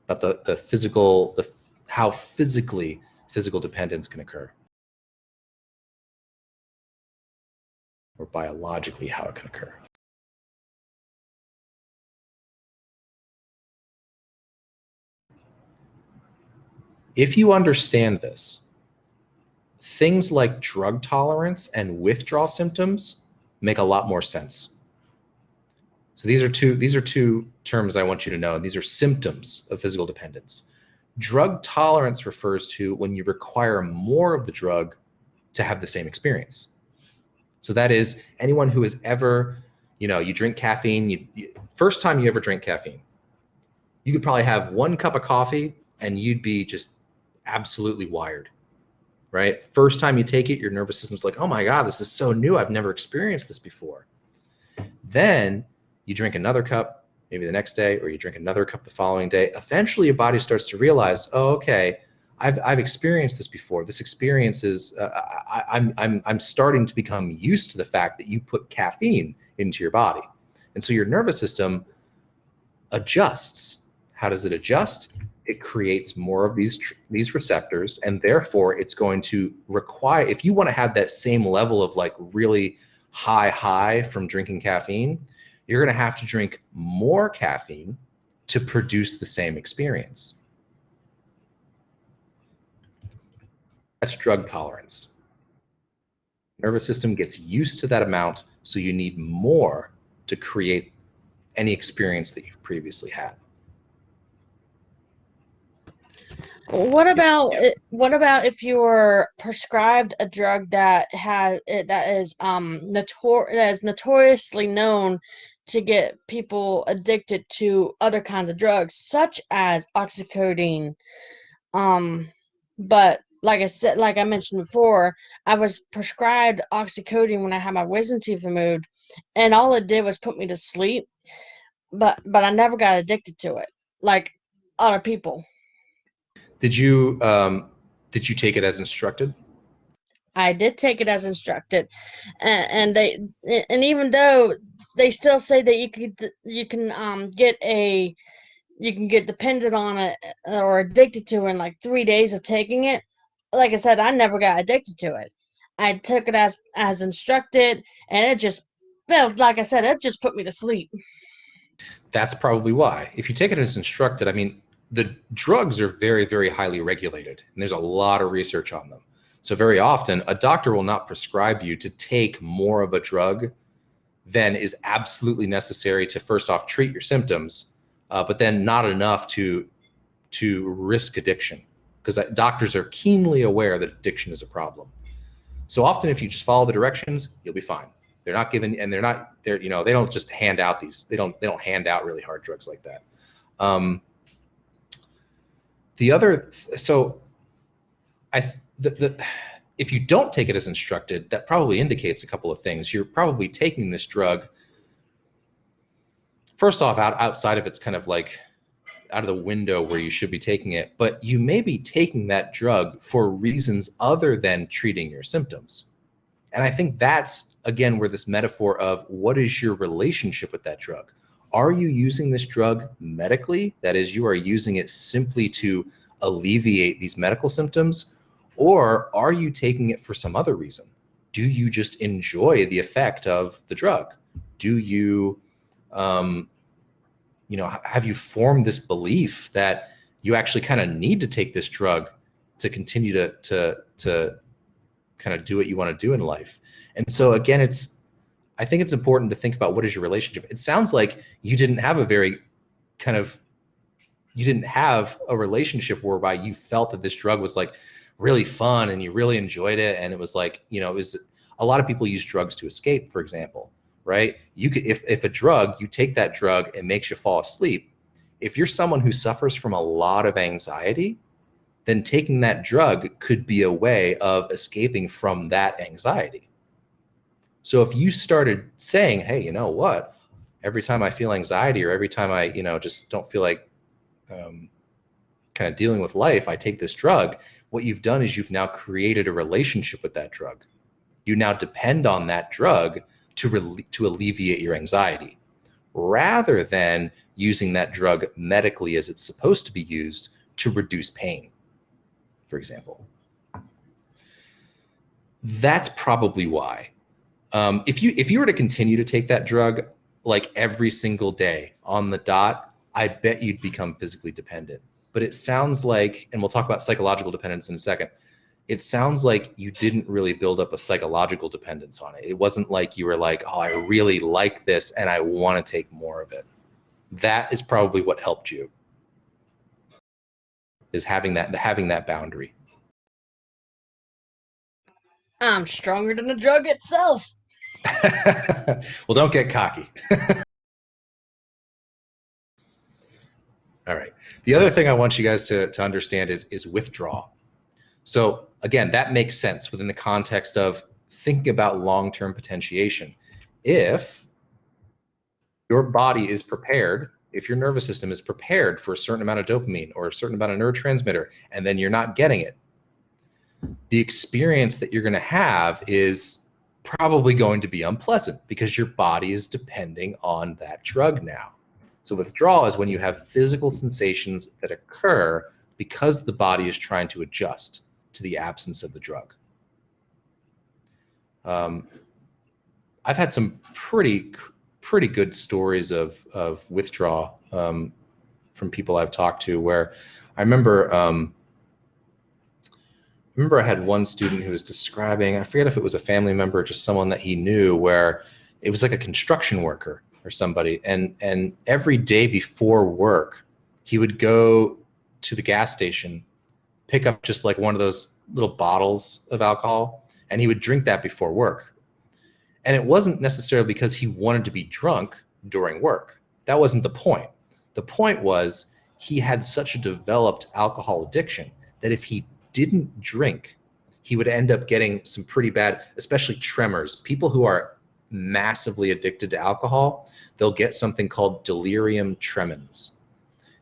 About the physical, how physically physical dependence can occur, or biologically how it can occur. If you understand this, things like drug tolerance and withdrawal symptoms make a lot more sense. So these are two terms I want you to know. These are symptoms of physical dependence. Drug tolerance refers to when you require more of the drug to have the same experience. So that is anyone who has ever, you drink caffeine, first time you ever drink caffeine, you could probably have 1 cup of coffee and you'd be just absolutely wired, right? First time you take it, your nervous system's like, oh my God, this is so new. I've never experienced this before. Then you drink another cup, maybe the next day, or you drink another cup the following day. Eventually your body starts to realize, oh, okay, I've experienced this before. This experience is, I'm starting to become used to the fact that you put caffeine into your body. And so your nervous system adjusts. How does it adjust? It creates more of these receptors, and therefore it's going to require, if you want to have that same level of like really high from drinking caffeine, you're going to have to drink more caffeine to produce the same experience. That's drug tolerance. Nervous system gets used to that amount, so you need more to create any experience that you've previously had. What about if you're prescribed a drug that is notoriously known to get people addicted to other kinds of drugs, such as oxycodone? But like I mentioned before, I was prescribed oxycodone when I had my wisdom teeth removed, and all it did was put me to sleep. But I never got addicted to it like other people. Did you take it as instructed? I did take it as instructed, and even though they still say that you can get dependent on it or addicted to it in like 3 days of taking it. Like I said, I never got addicted to it. I took it as instructed, and it just, well, like I said, it just put me to sleep. That's probably why. If you take it as instructed, I mean, the drugs are very, very highly regulated, and there's a lot of research on them. So very often, a doctor will not prescribe you to take more of a drug than is absolutely necessary to, first off, treat your symptoms, but then not enough to risk addiction, because doctors are keenly aware that addiction is a problem. So often, if you just follow the directions, you'll be fine. They're not given, and they don't just hand out these. They don't hand out really hard drugs like that. If you don't take it as instructed, that probably indicates a couple of things. You're probably taking this drug, first off, outside of its kind of like out of the window where you should be taking it, but you may be taking that drug for reasons other than treating your symptoms. And I think that's, again, where this metaphor of what is your relationship with that drug? Are you using this drug medically? That is, you are using it simply to alleviate these medical symptoms? Or are you taking it for some other reason? Do you just enjoy the effect of the drug? Do you, have you formed this belief that you actually kind of need to take this drug to continue to kind of do what you want to do in life? And so again, I think it's important to think about what is your relationship. It sounds like you didn't have a relationship whereby you felt that this drug was like really fun and you really enjoyed it, and it was like, it was, a lot of people use drugs to escape, for example, right? You could, if a drug, you take that drug, it makes you fall asleep. If you're someone who suffers from a lot of anxiety, then taking that drug could be a way of escaping from that anxiety. So if you started saying, hey, you know what, every time I feel anxiety, or every time I, just don't feel like kind of dealing with life, I take this drug, what you've done is you've now created a relationship with that drug. You now depend on that drug to alleviate your anxiety, rather than using that drug medically as it's supposed to be used to reduce pain, for example. That's probably why. If you were to continue to take that drug like every single day on the dot, I bet you'd become physically dependent. But it sounds like, and we'll talk about psychological dependence in a second, it sounds like you didn't really build up a psychological dependence on it. It wasn't like you were like, oh, I really like this and I want to take more of it. That is probably what helped you, is having that boundary. I'm stronger than the drug itself. Well, don't get cocky. All right. The other thing I want you guys to understand is withdrawal. So again, that makes sense within the context of thinking about long-term potentiation. If your body is prepared, if your nervous system is prepared for a certain amount of dopamine or a certain amount of neurotransmitter, and then you're not getting it, the experience that you're going to have is probably going to be unpleasant because your body is depending on that drug now. So withdrawal is when you have physical sensations that occur because the body is trying to adjust to the absence of the drug. I've had some pretty good stories of withdrawal from people I've talked to, where I remember I had one student who was describing, I forget if it was a family member or just someone that he knew, where it was like a construction worker or somebody, and every day before work he would go to the gas station, pick up just like one of those little bottles of alcohol, and he would drink that before work. And it wasn't necessarily because he wanted to be drunk during work. That wasn't the point. The point was he had such a developed alcohol addiction that if he didn't drink, he would end up getting some pretty bad, especially tremors. People who are massively addicted to alcohol, they'll get something called delirium tremens.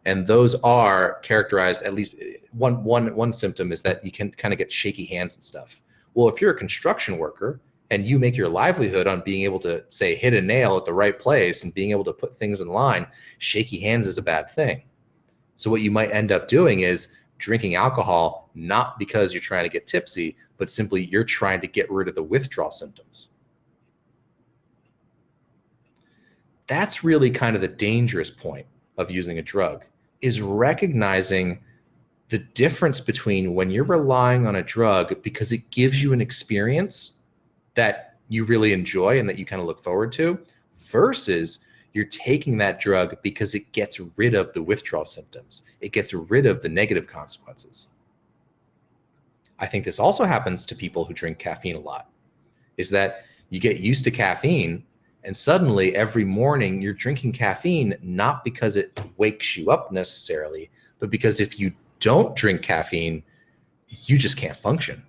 And those are characterized, at least one symptom is that you can kind of get shaky hands and stuff. Well, if you're a construction worker and you make your livelihood on being able to, say, hit a nail at the right place and being able to put things in line, shaky hands is a bad thing. So what you might end up doing is drinking alcohol, not because you're trying to get tipsy, but simply you're trying to get rid of the withdrawal symptoms. That's really kind of the dangerous point of using a drug, is recognizing the difference between when you're relying on a drug because it gives you an experience that you really enjoy and that you kind of look forward to, versus you're taking that drug because it gets rid of the withdrawal symptoms. It gets rid of the negative consequences. I think this also happens to people who drink caffeine a lot, is that you get used to caffeine and suddenly every morning you're drinking caffeine, not because it wakes you up necessarily, but because if you don't drink caffeine, you just can't function.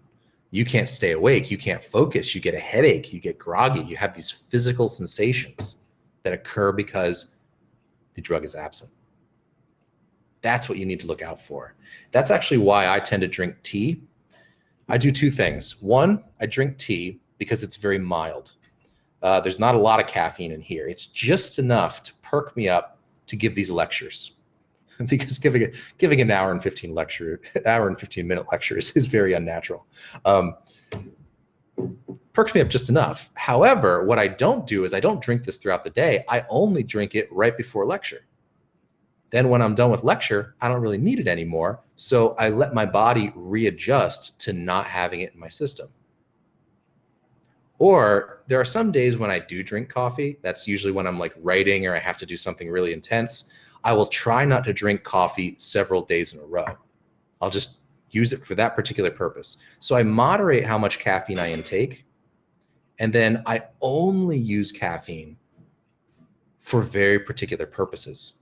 You can't stay awake. You can't focus. You get a headache. You get groggy. You have these physical sensations that occur because the drug is absent. That's what you need to look out for. That's actually why I tend to drink tea. I do two things. One, I drink tea because it's very mild. There's not a lot of caffeine in here. It's just enough to perk me up to give these lectures. Because giving an hour and 15 minute lecture is very unnatural. Perks me up just enough. However, what I don't do is I don't drink this throughout the day. I only drink it right before lecture. Then when I'm done with lecture, I don't really need it anymore. So I let my body readjust to not having it in my system. Or there are some days when I do drink coffee. That's usually when I'm like writing or I have to do something really intense. I will try not to drink coffee several days in a row. I'll just use it for that particular purpose. So I moderate how much caffeine I intake, and then I only use caffeine for very particular purposes.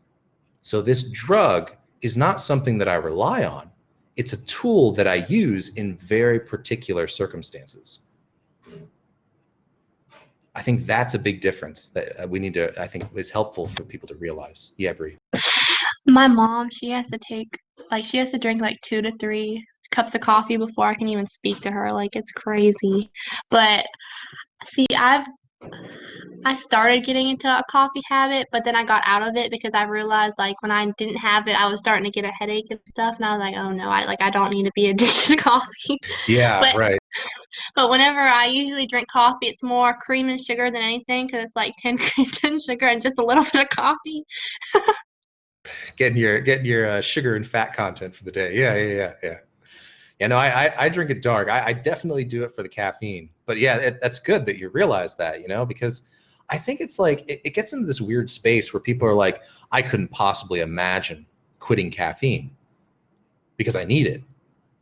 So this drug is not something that I rely on. It's a tool that I use in very particular circumstances. I think that's a big difference that we need to, I think is helpful for people to realize. Yeah, Bree. My mom, she has to drink like 2 to 3 cups of coffee before I can even speak to her. Like, it's crazy. But see, I started getting into a coffee habit, but then I got out of it because I realized like when I didn't have it, I was starting to get a headache and stuff, and I was like, oh no, I don't need to be addicted to coffee. Yeah, But right. but whenever I usually drink coffee, it's more cream and sugar than anything because it's like 10 sugar and just a little bit of coffee. Getting your sugar and fat content for the day. Yeah. Yeah, no, I drink it dark. I definitely do it for the caffeine. But yeah, that's good that you realize that, because I think it's like it gets into this weird space where people are like, I couldn't possibly imagine quitting caffeine because I need it.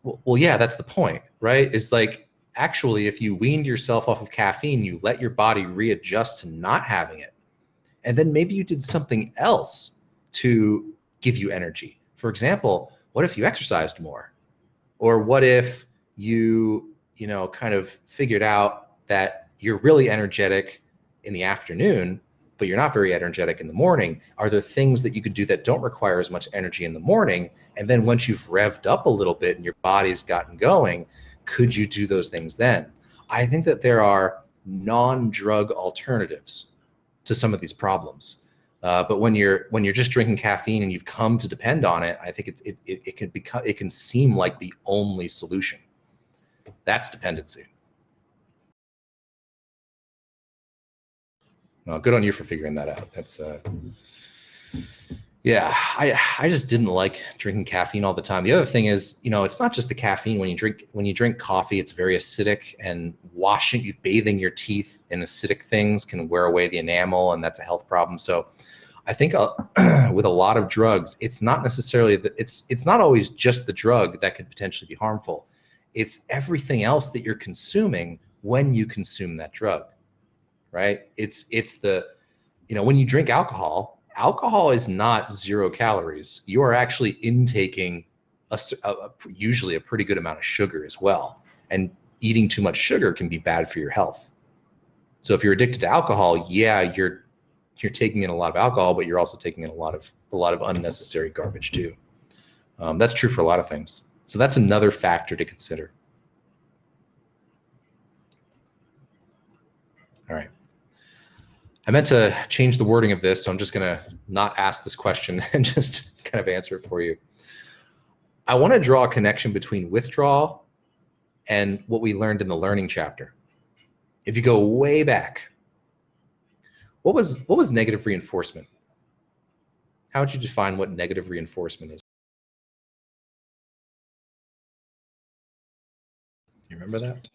Well, yeah, that's the point, right? It's like actually if you weaned yourself off of caffeine, you let your body readjust to not having it. And then maybe you did something else to give you energy. For example, what if you exercised more? Or what if you, kind of figured out that you're really energetic in the afternoon, but you're not very energetic in the morning? Are there things that you could do that don't require as much energy in the morning? And then once you've revved up a little bit and your body's gotten going, could you do those things then? I think that there are non-drug alternatives to some of these problems. But when you're just drinking caffeine and you've come to depend on it, I think it can seem like the only solution. That's dependency. Well, good on you for figuring that out. That's yeah. I just didn't like drinking caffeine all the time. The other thing is, it's not just the caffeine. When you drink coffee, it's very acidic, and bathing your teeth in acidic things can wear away the enamel, and that's a health problem. So I think with a lot of drugs, it's not necessarily it's not always just the drug that could potentially be harmful. It's everything else that you're consuming when you consume that drug, right? It's the when you drink alcohol is not 0 calories. You are actually intaking usually a pretty good amount of sugar as well, and eating too much sugar can be bad for your health. So if you're addicted to alcohol, yeah, you're taking in a lot of alcohol, but you're also taking in a lot of unnecessary garbage too. That's true for a lot of things. So that's another factor to consider. All right. I meant to change the wording of this, so I'm just going to not ask this question and just kind of answer it for you. I want to draw a connection between withdrawal and what we learned in the learning chapter. If you go way back, what was negative reinforcement? How would you define what negative reinforcement is? You remember that?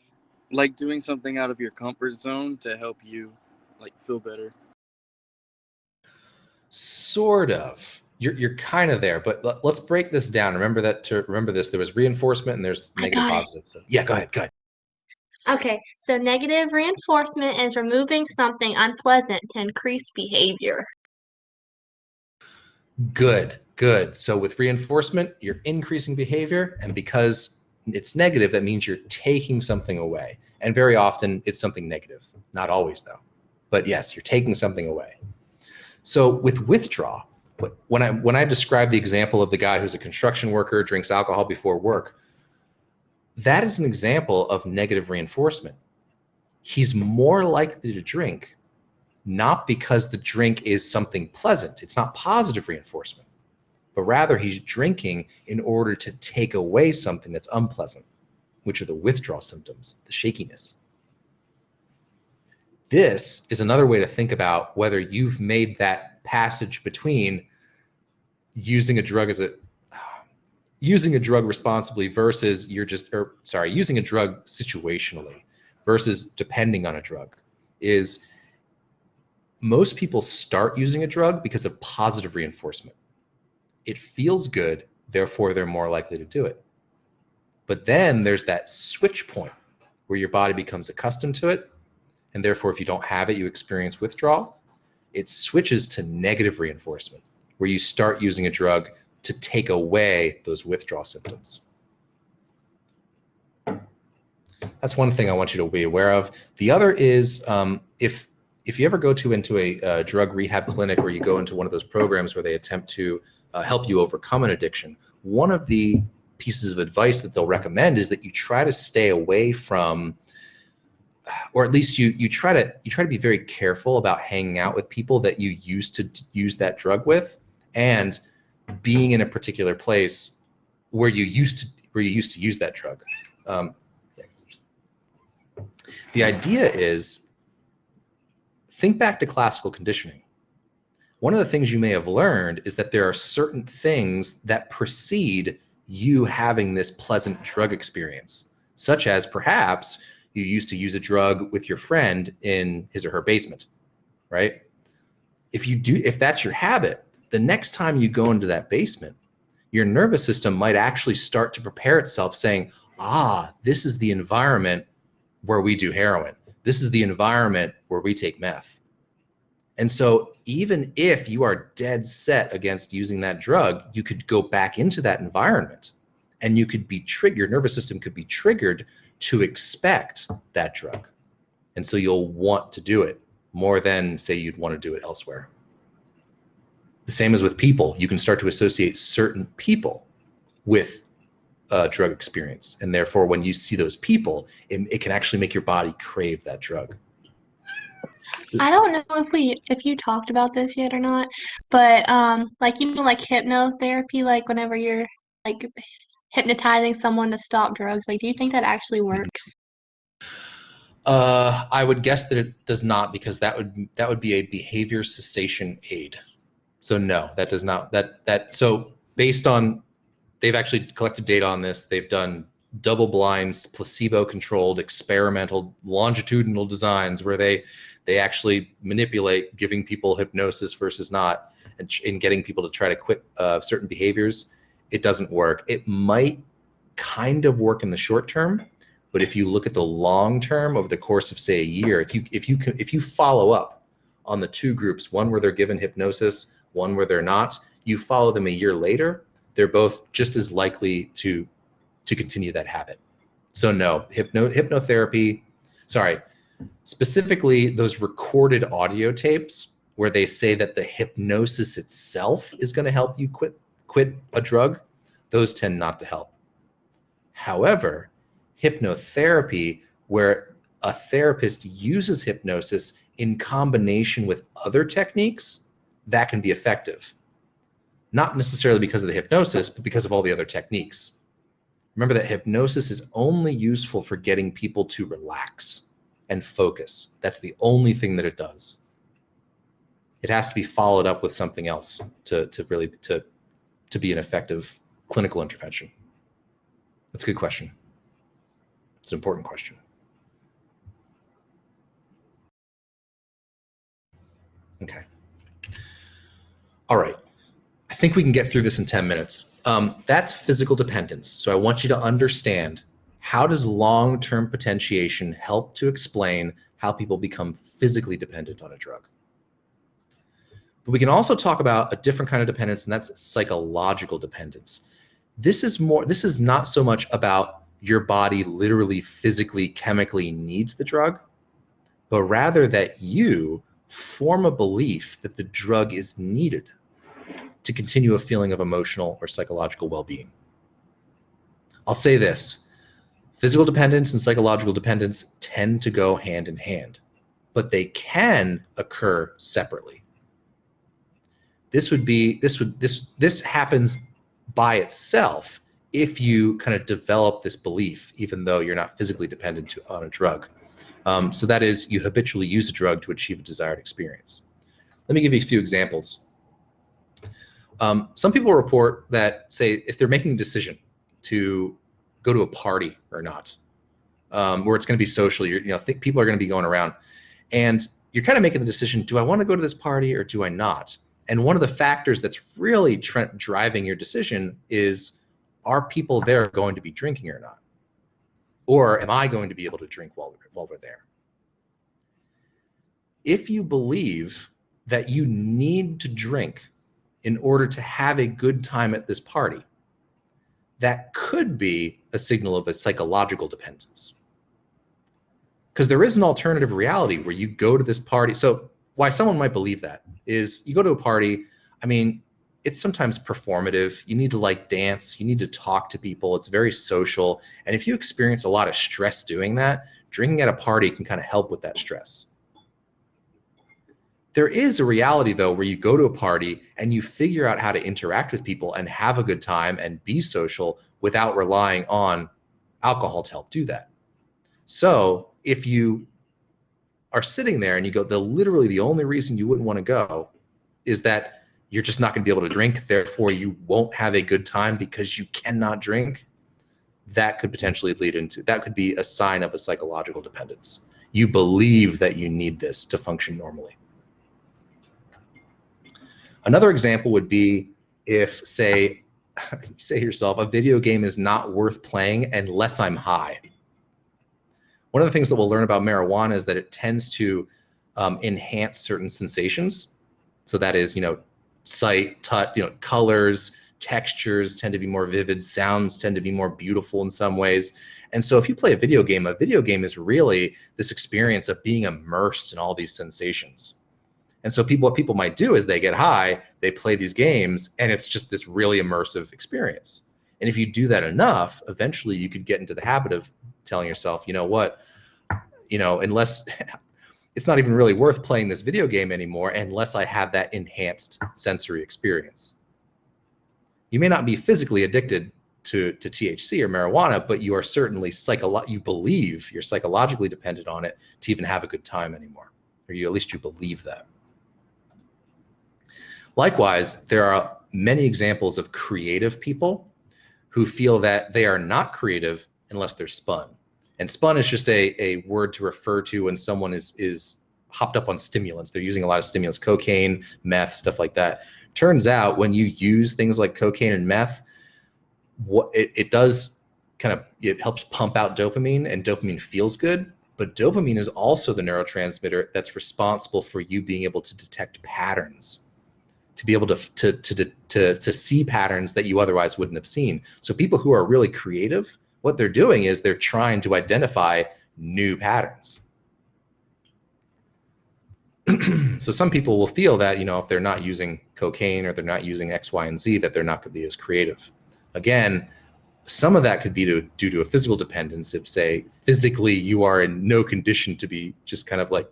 Like doing something out of your comfort zone to help you feel better. Sort of. You're kind of there, but let's break this down. Remember this. There was reinforcement and there's negative positive. So yeah, go ahead. Okay, so negative reinforcement is removing something unpleasant to increase behavior. Good. So with reinforcement, you're increasing behavior, and because it's negative, that means you're taking something away. And very often it's something negative. Not always though. But yes, you're taking something away. So with withdrawal, when I describe the example of the guy who's a construction worker, drinks alcohol before work, that is an example of negative reinforcement. he's more likely to drink, not because the drink is something pleasant. It's not positive reinforcement, but rather he's drinking in order to take away something that's unpleasant, which are the withdrawal symptoms, the shakiness. This is another way to think about whether you've made that passage between using a drug responsibly versus using a drug situationally versus depending on a drug. Is most people start using a drug because of positive reinforcement. It feels good, therefore they're more likely to do it. But then there's that switch point where your body becomes accustomed to it, and therefore if you don't have it, you experience withdrawal. It switches to negative reinforcement, where you start using a drug to take away those withdrawal symptoms. That's one thing I want you to be aware of. The other is if you ever go into a drug rehab clinic, or you go into one of those programs where they attempt to help you overcome an addiction, one of the pieces of advice that they'll recommend is that you try to stay away from, or at least you try to be very careful about hanging out with people that you used to use that drug with, and being in a particular place where you used to use that drug. The idea is, think back to classical conditioning. One of the things you may have learned is that there are certain things that precede you having this pleasant drug experience, such as perhaps you used to use a drug with your friend in his or her basement, right? If that's your habit, the next time you go into that basement, your nervous system might actually start to prepare itself saying, this is the environment where we do heroin. This is the environment where we take meth. And so even if you are dead set against using that drug, you could go back into that environment, and you could be your nervous system could be triggered to expect that drug. And so you'll want to do it more than, say, you'd want to do it elsewhere. The same as with people. You can start to associate certain people with a drug experience, and therefore when you see those people, it can actually make your body crave that drug. I don't know if you talked about this yet or not, but like hypnotherapy, like whenever you're like hypnotizing someone to stop drugs, like do you think that actually works? I would guess that it does not, because that would be a behavior cessation aid. So no, that does not. So based on, they've actually collected data on this. They've done double-blind, placebo-controlled, experimental, longitudinal designs where they actually manipulate giving people hypnosis versus not, and in getting people to try to quit certain behaviors. It doesn't work. It might kind of work in the short term, but if you look at the long term, over the course of, say, a year, if you follow up on the two groups, one where they're given hypnosis, one where they're not, you follow them a year later, they're both just as likely to continue that habit. So no, hypnotherapy, specifically those recorded audio tapes where they say that the hypnosis itself is going to help you quit a drug, those tend not to help. However, hypnotherapy, where a therapist uses hypnosis in combination with other techniques, that can be effective. Not necessarily because of the hypnosis, but because of all the other techniques. Remember that hypnosis is only useful for getting people to relax and focus. That's the only thing that it does. It has to be followed up with something else to be an effective clinical intervention. That's a good question. It's an important question. Okay. All right. I think we can get through this in 10 minutes. That's physical dependence. So I want you to understand, how does long-term potentiation help to explain how people become physically dependent on a drug? But we can also talk about a different kind of dependence, and that's psychological dependence. This is not so much about your body literally, physically, chemically needs the drug, but rather that you form a belief that the drug is needed to continue a feeling of emotional or psychological well-being. I'll say this: Physical dependence and psychological dependence tend to go hand in hand, but they can occur separately. This happens by itself if you kind of develop this belief, even though you're not physically dependent on a drug. So that is, you habitually use a drug to achieve a desired experience. Let me give you a few examples. Some people report that, say, if they're making a decision to go to a party or not, where it's going to be social, people are going to be going around, and you're kind of making the decision, do I want to go to this party or do I not? And one of the factors that's really driving your decision is, are people there going to be drinking or not? Or am I going to be able to drink while we're there? If you believe that you need to drink in order to have a good time at this party, that could be a signal of a psychological dependence. Because there is an alternative reality where you go to this party. So why someone might believe that is, you go to a party, I mean, it's sometimes performative. You need to like dance, you need to talk to people, it's very social. And if you experience a lot of stress doing that, drinking at a party can kind of help with that stress. There is a reality, though, where you go to a party and you figure out how to interact with people and have a good time and be social without relying on alcohol to help do that. So if you are sitting there and you go, literally the only reason you wouldn't want to go is that you're just not going to be able to drink, therefore you won't have a good time because you cannot drink, that could potentially that could be a sign of a psychological dependence. You believe that you need this to function normally. Another example would be if, say, you say to yourself, a video game is not worth playing unless I'm high. One of the things that we'll learn about marijuana is that it tends to enhance certain sensations. So that is, sight, touch, colors, textures tend to be more vivid, sounds tend to be more beautiful in some ways. And so if you play a video game is really this experience of being immersed in all these sensations. And so what people might do is they get high, they play these games, and it's just this really immersive experience. And if you do that enough, eventually you could get into the habit of telling yourself, you know what, unless it's not even really worth playing this video game anymore unless I have that enhanced sensory experience. You may not be physically addicted to THC or marijuana, but you are certainly you believe you're psychologically dependent on it to even have a good time anymore, or at least you believe that. Likewise, there are many examples of creative people who feel that they are not creative unless they're spun. And spun is just a word to refer to when someone is hopped up on stimulants. They're using a lot of stimulants, cocaine, meth, stuff like that. Turns out when you use things like cocaine and meth, it does it helps pump out dopamine, and dopamine feels good. But dopamine is also the neurotransmitter that's responsible for you being able to detect patterns, to be able to see patterns that you otherwise wouldn't have seen. So people who are really creative, what they're doing is they're trying to identify new patterns. So some people will feel that, if they're not using cocaine or they're not using X, Y, and Z, that they're not going to be as creative. Again, some of that could be due to a physical dependence. If, say, physically you are in no condition to be just kind of like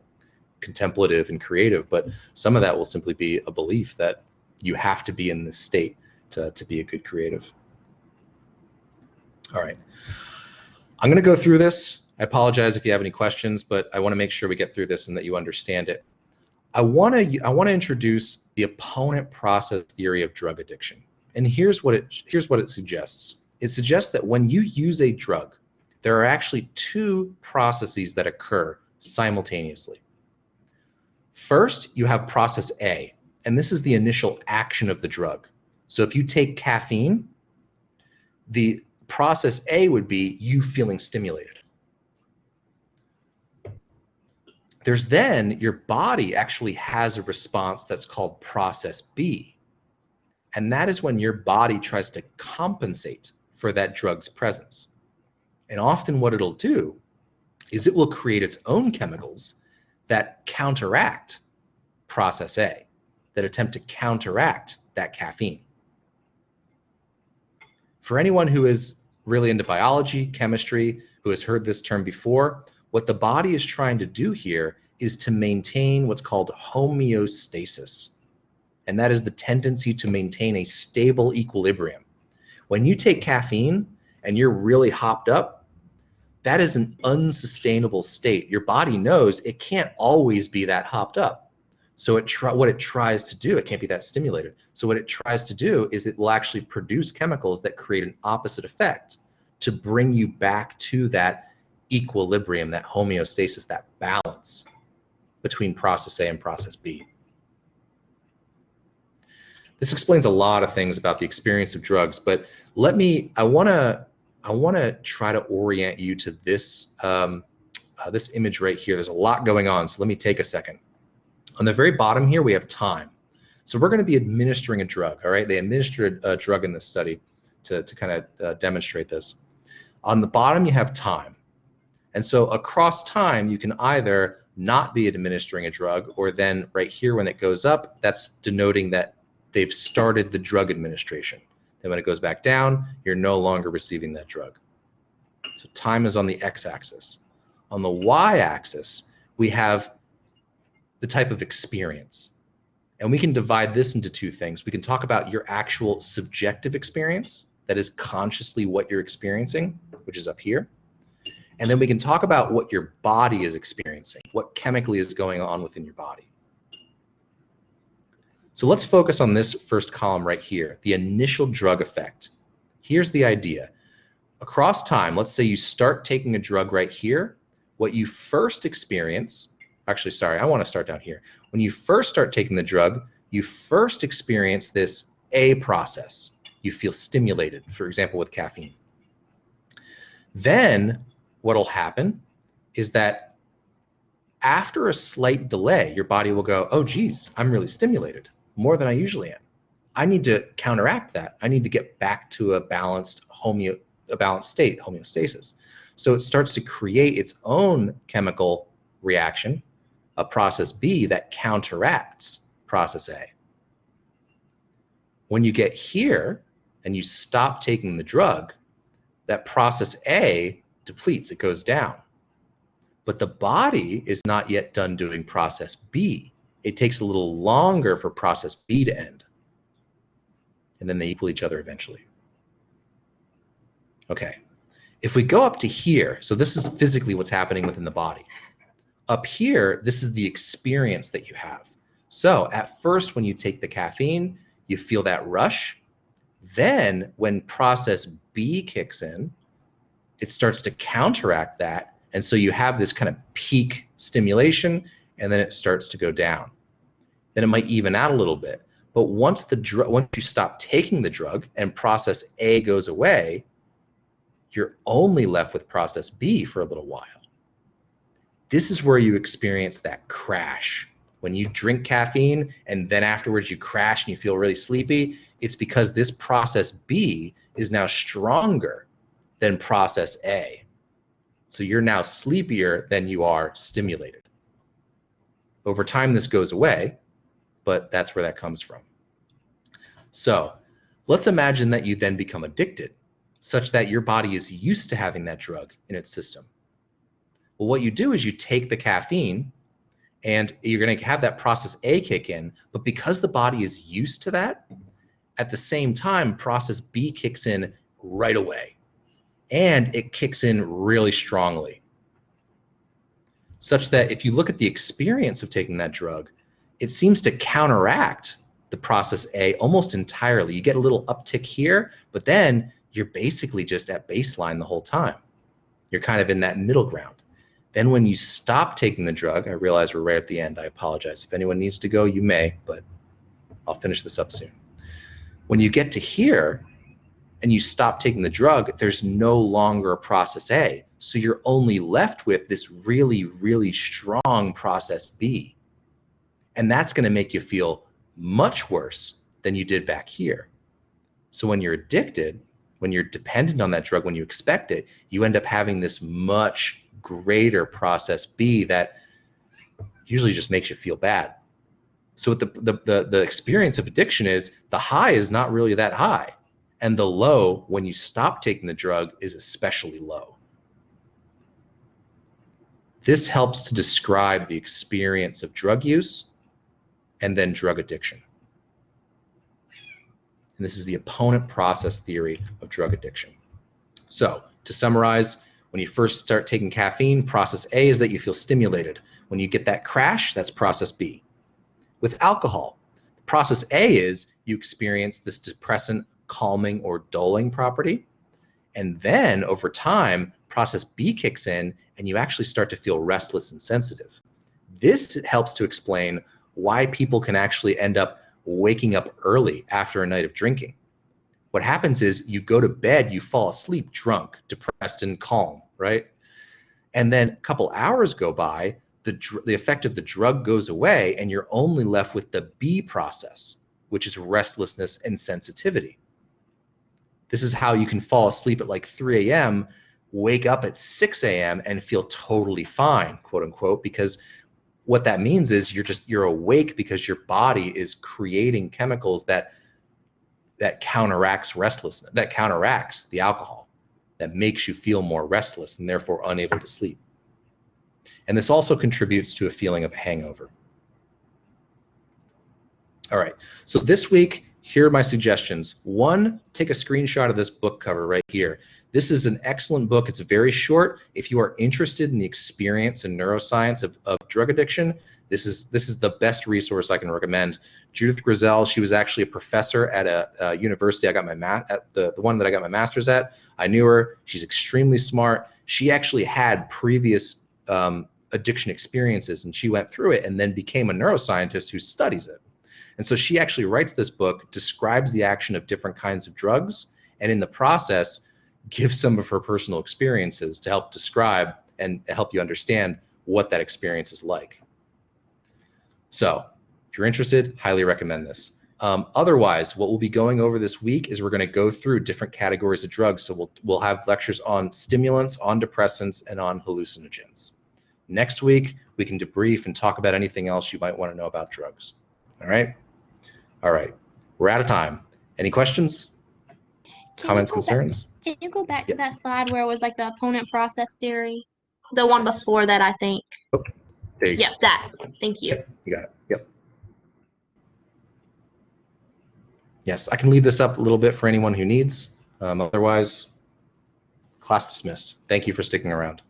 contemplative and creative, but some of that will simply be a belief that you have to be in this state to be a good creative. All right, I'm going to go through this. I apologize if you have any questions, but I want to make sure we get through this and that you understand it. I want to introduce the opponent process theory of drug addiction, and here's what it suggests. It suggests that when you use a drug, there are actually two processes that occur simultaneously. First, you have process A, and this is the initial action of the drug. So if you take caffeine, the process A would be you feeling stimulated. There's then, your body actually has a response that's called process B, and that is when your body tries to compensate for that drug's presence. And often what it'll do is it will create its own chemicals that counteract process A, that attempt to counteract that caffeine. For anyone who is really into biology, chemistry, who has heard this term before, what the body is trying to do here is to maintain what's called homeostasis. And that is the tendency to maintain a stable equilibrium. When you take caffeine and you're really hopped up, that is an unsustainable state. Your body knows it can't always be that hopped up. So what it tries to do, it can't be that stimulated. So what it tries to do is it will actually produce chemicals that create an opposite effect to bring you back to that equilibrium, that homeostasis, that balance between process A and process B. This explains a lot of things about the experience of drugs, but I want to try to orient you to this this image right here. There's a lot going on, so let me take a second. On the very bottom here, we have time. So we're going to be administering a drug, all right? They administered a drug in this study to kind of demonstrate this. On the bottom, you have time. And so across time, you can either not be administering a drug, or then right here when it goes up, that's denoting that they've started the drug administration. Then when it goes back down, you're no longer receiving that drug. So time is on the x-axis. On the y-axis, we have the type of experience. And we can divide this into two things. We can talk about your actual subjective experience, that is consciously what you're experiencing, which is up here. And then we can talk about what your body is experiencing, what chemically is going on within your body. So let's focus on this first column right here, the initial drug effect. Here's the idea. Across time, let's say you start taking a drug right here. What you first experience, actually, sorry, I want to start down here. When you first start taking the drug, you first experience this A process. You feel stimulated, for example, with caffeine. Then what'll happen is that after a slight delay, your body will go, oh, geez, I'm really stimulated, more than I usually am. I need to counteract that. I need to get back to a balanced state, homeostasis. So it starts to create its own chemical reaction, a process B that counteracts process A. When you get here and you stop taking the drug, that process A depletes, it goes down. But the body is not yet done doing process B. It takes a little longer for process B to end. And then they equal each other eventually. Okay, if we go up to here, so this is physically what's happening within the body. Up here, this is the experience that you have. So at first, when you take the caffeine, you feel that rush. Then when process B kicks in, it starts to counteract that. And so you have this kind of peak stimulation, and then it starts to go down. Then it might even out a little bit. But once you stop taking the drug and process A goes away, you're only left with process B for a little while. This is where you experience that crash. When you drink caffeine and then afterwards you crash and you feel really sleepy, it's because this process B is now stronger than process A. So you're now sleepier than you are stimulated. Over time this goes away, but that's where that comes from. So let's imagine that you then become addicted, such that your body is used to having that drug in its system. Well, what you do is you take the caffeine and you're going to have that process A kick in, but because the body is used to that, at the same time, process B kicks in right away. And it kicks in really strongly. Such that if you look at the experience of taking that drug, it seems to counteract the process A almost entirely. You get a little uptick here, but then you're basically just at baseline the whole time. You're kind of in that middle ground. Then when you stop taking the drug, I realize we're right at the end. I apologize. If anyone needs to go, you may, but I'll finish this up soon. When you get to here and you stop taking the drug, there's no longer a process A. So you're only left with this really, really strong process B. And that's going to make you feel much worse than you did back here. So when you're addicted, when you're dependent on that drug, when you expect it, you end up having this much greater process B that usually just makes you feel bad. So what the experience of addiction is, the high is not really that high, and the low when you stop taking the drug is especially low. This helps to describe the experience of drug use and then drug addiction. And this is the opponent process theory of drug addiction. So, to summarize, when you first start taking caffeine, process A is that you feel stimulated. When you get that crash, that's process B. With alcohol, process A is you experience this depressant, calming, or dulling property. And then over time, process B kicks in and you actually start to feel restless and sensitive. This helps to explain why people can actually end up waking up early after a night of drinking. What happens is you go to bed, you fall asleep drunk, depressed, and calm, right? And then a couple hours go by, the effect of the drug goes away, and you're only left with the B process, which is restlessness and sensitivity. This is how you can fall asleep at like 3 a.m., wake up at 6 a.m. and feel totally fine, quote unquote, because what that means is you're awake because your body is creating chemicals that counteracts restlessness, that counteracts the alcohol, that makes you feel more restless and therefore unable to sleep. And this also contributes to a feeling of hangover. All right, so this week, here are my suggestions. One, take a screenshot of this book cover right here. This is an excellent book. It's very short. If you are interested in the experience and neuroscience of drug addiction, this is the best resource I can recommend. Judith Grisel, she was actually a professor at a university I got my the one that I got my master's at. I knew her. She's extremely smart. She actually had previous addiction experiences, and she went through it and then became a neuroscientist who studies it. And so she actually writes this book, describes the action of different kinds of drugs, and in the process, gives some of her personal experiences to help describe and help you understand what that experience is like. So if you're interested, highly recommend this. Otherwise, what we'll be going over this week is we're going to go through different categories of drugs. So we'll have lectures on stimulants, on depressants, and on hallucinogens. Next week, we can debrief and talk about anything else you might want to know about drugs. All right? All right. We're out of time. Any questions? Comments, concerns? Can you go back to that slide where it was like the opponent process theory? The one before that, I think. Oh, there you go. Yep, that. Thank you. Yep, you got it. Yep. Yes, I can leave this up a little bit for anyone who needs. Otherwise, class dismissed. Thank you for sticking around.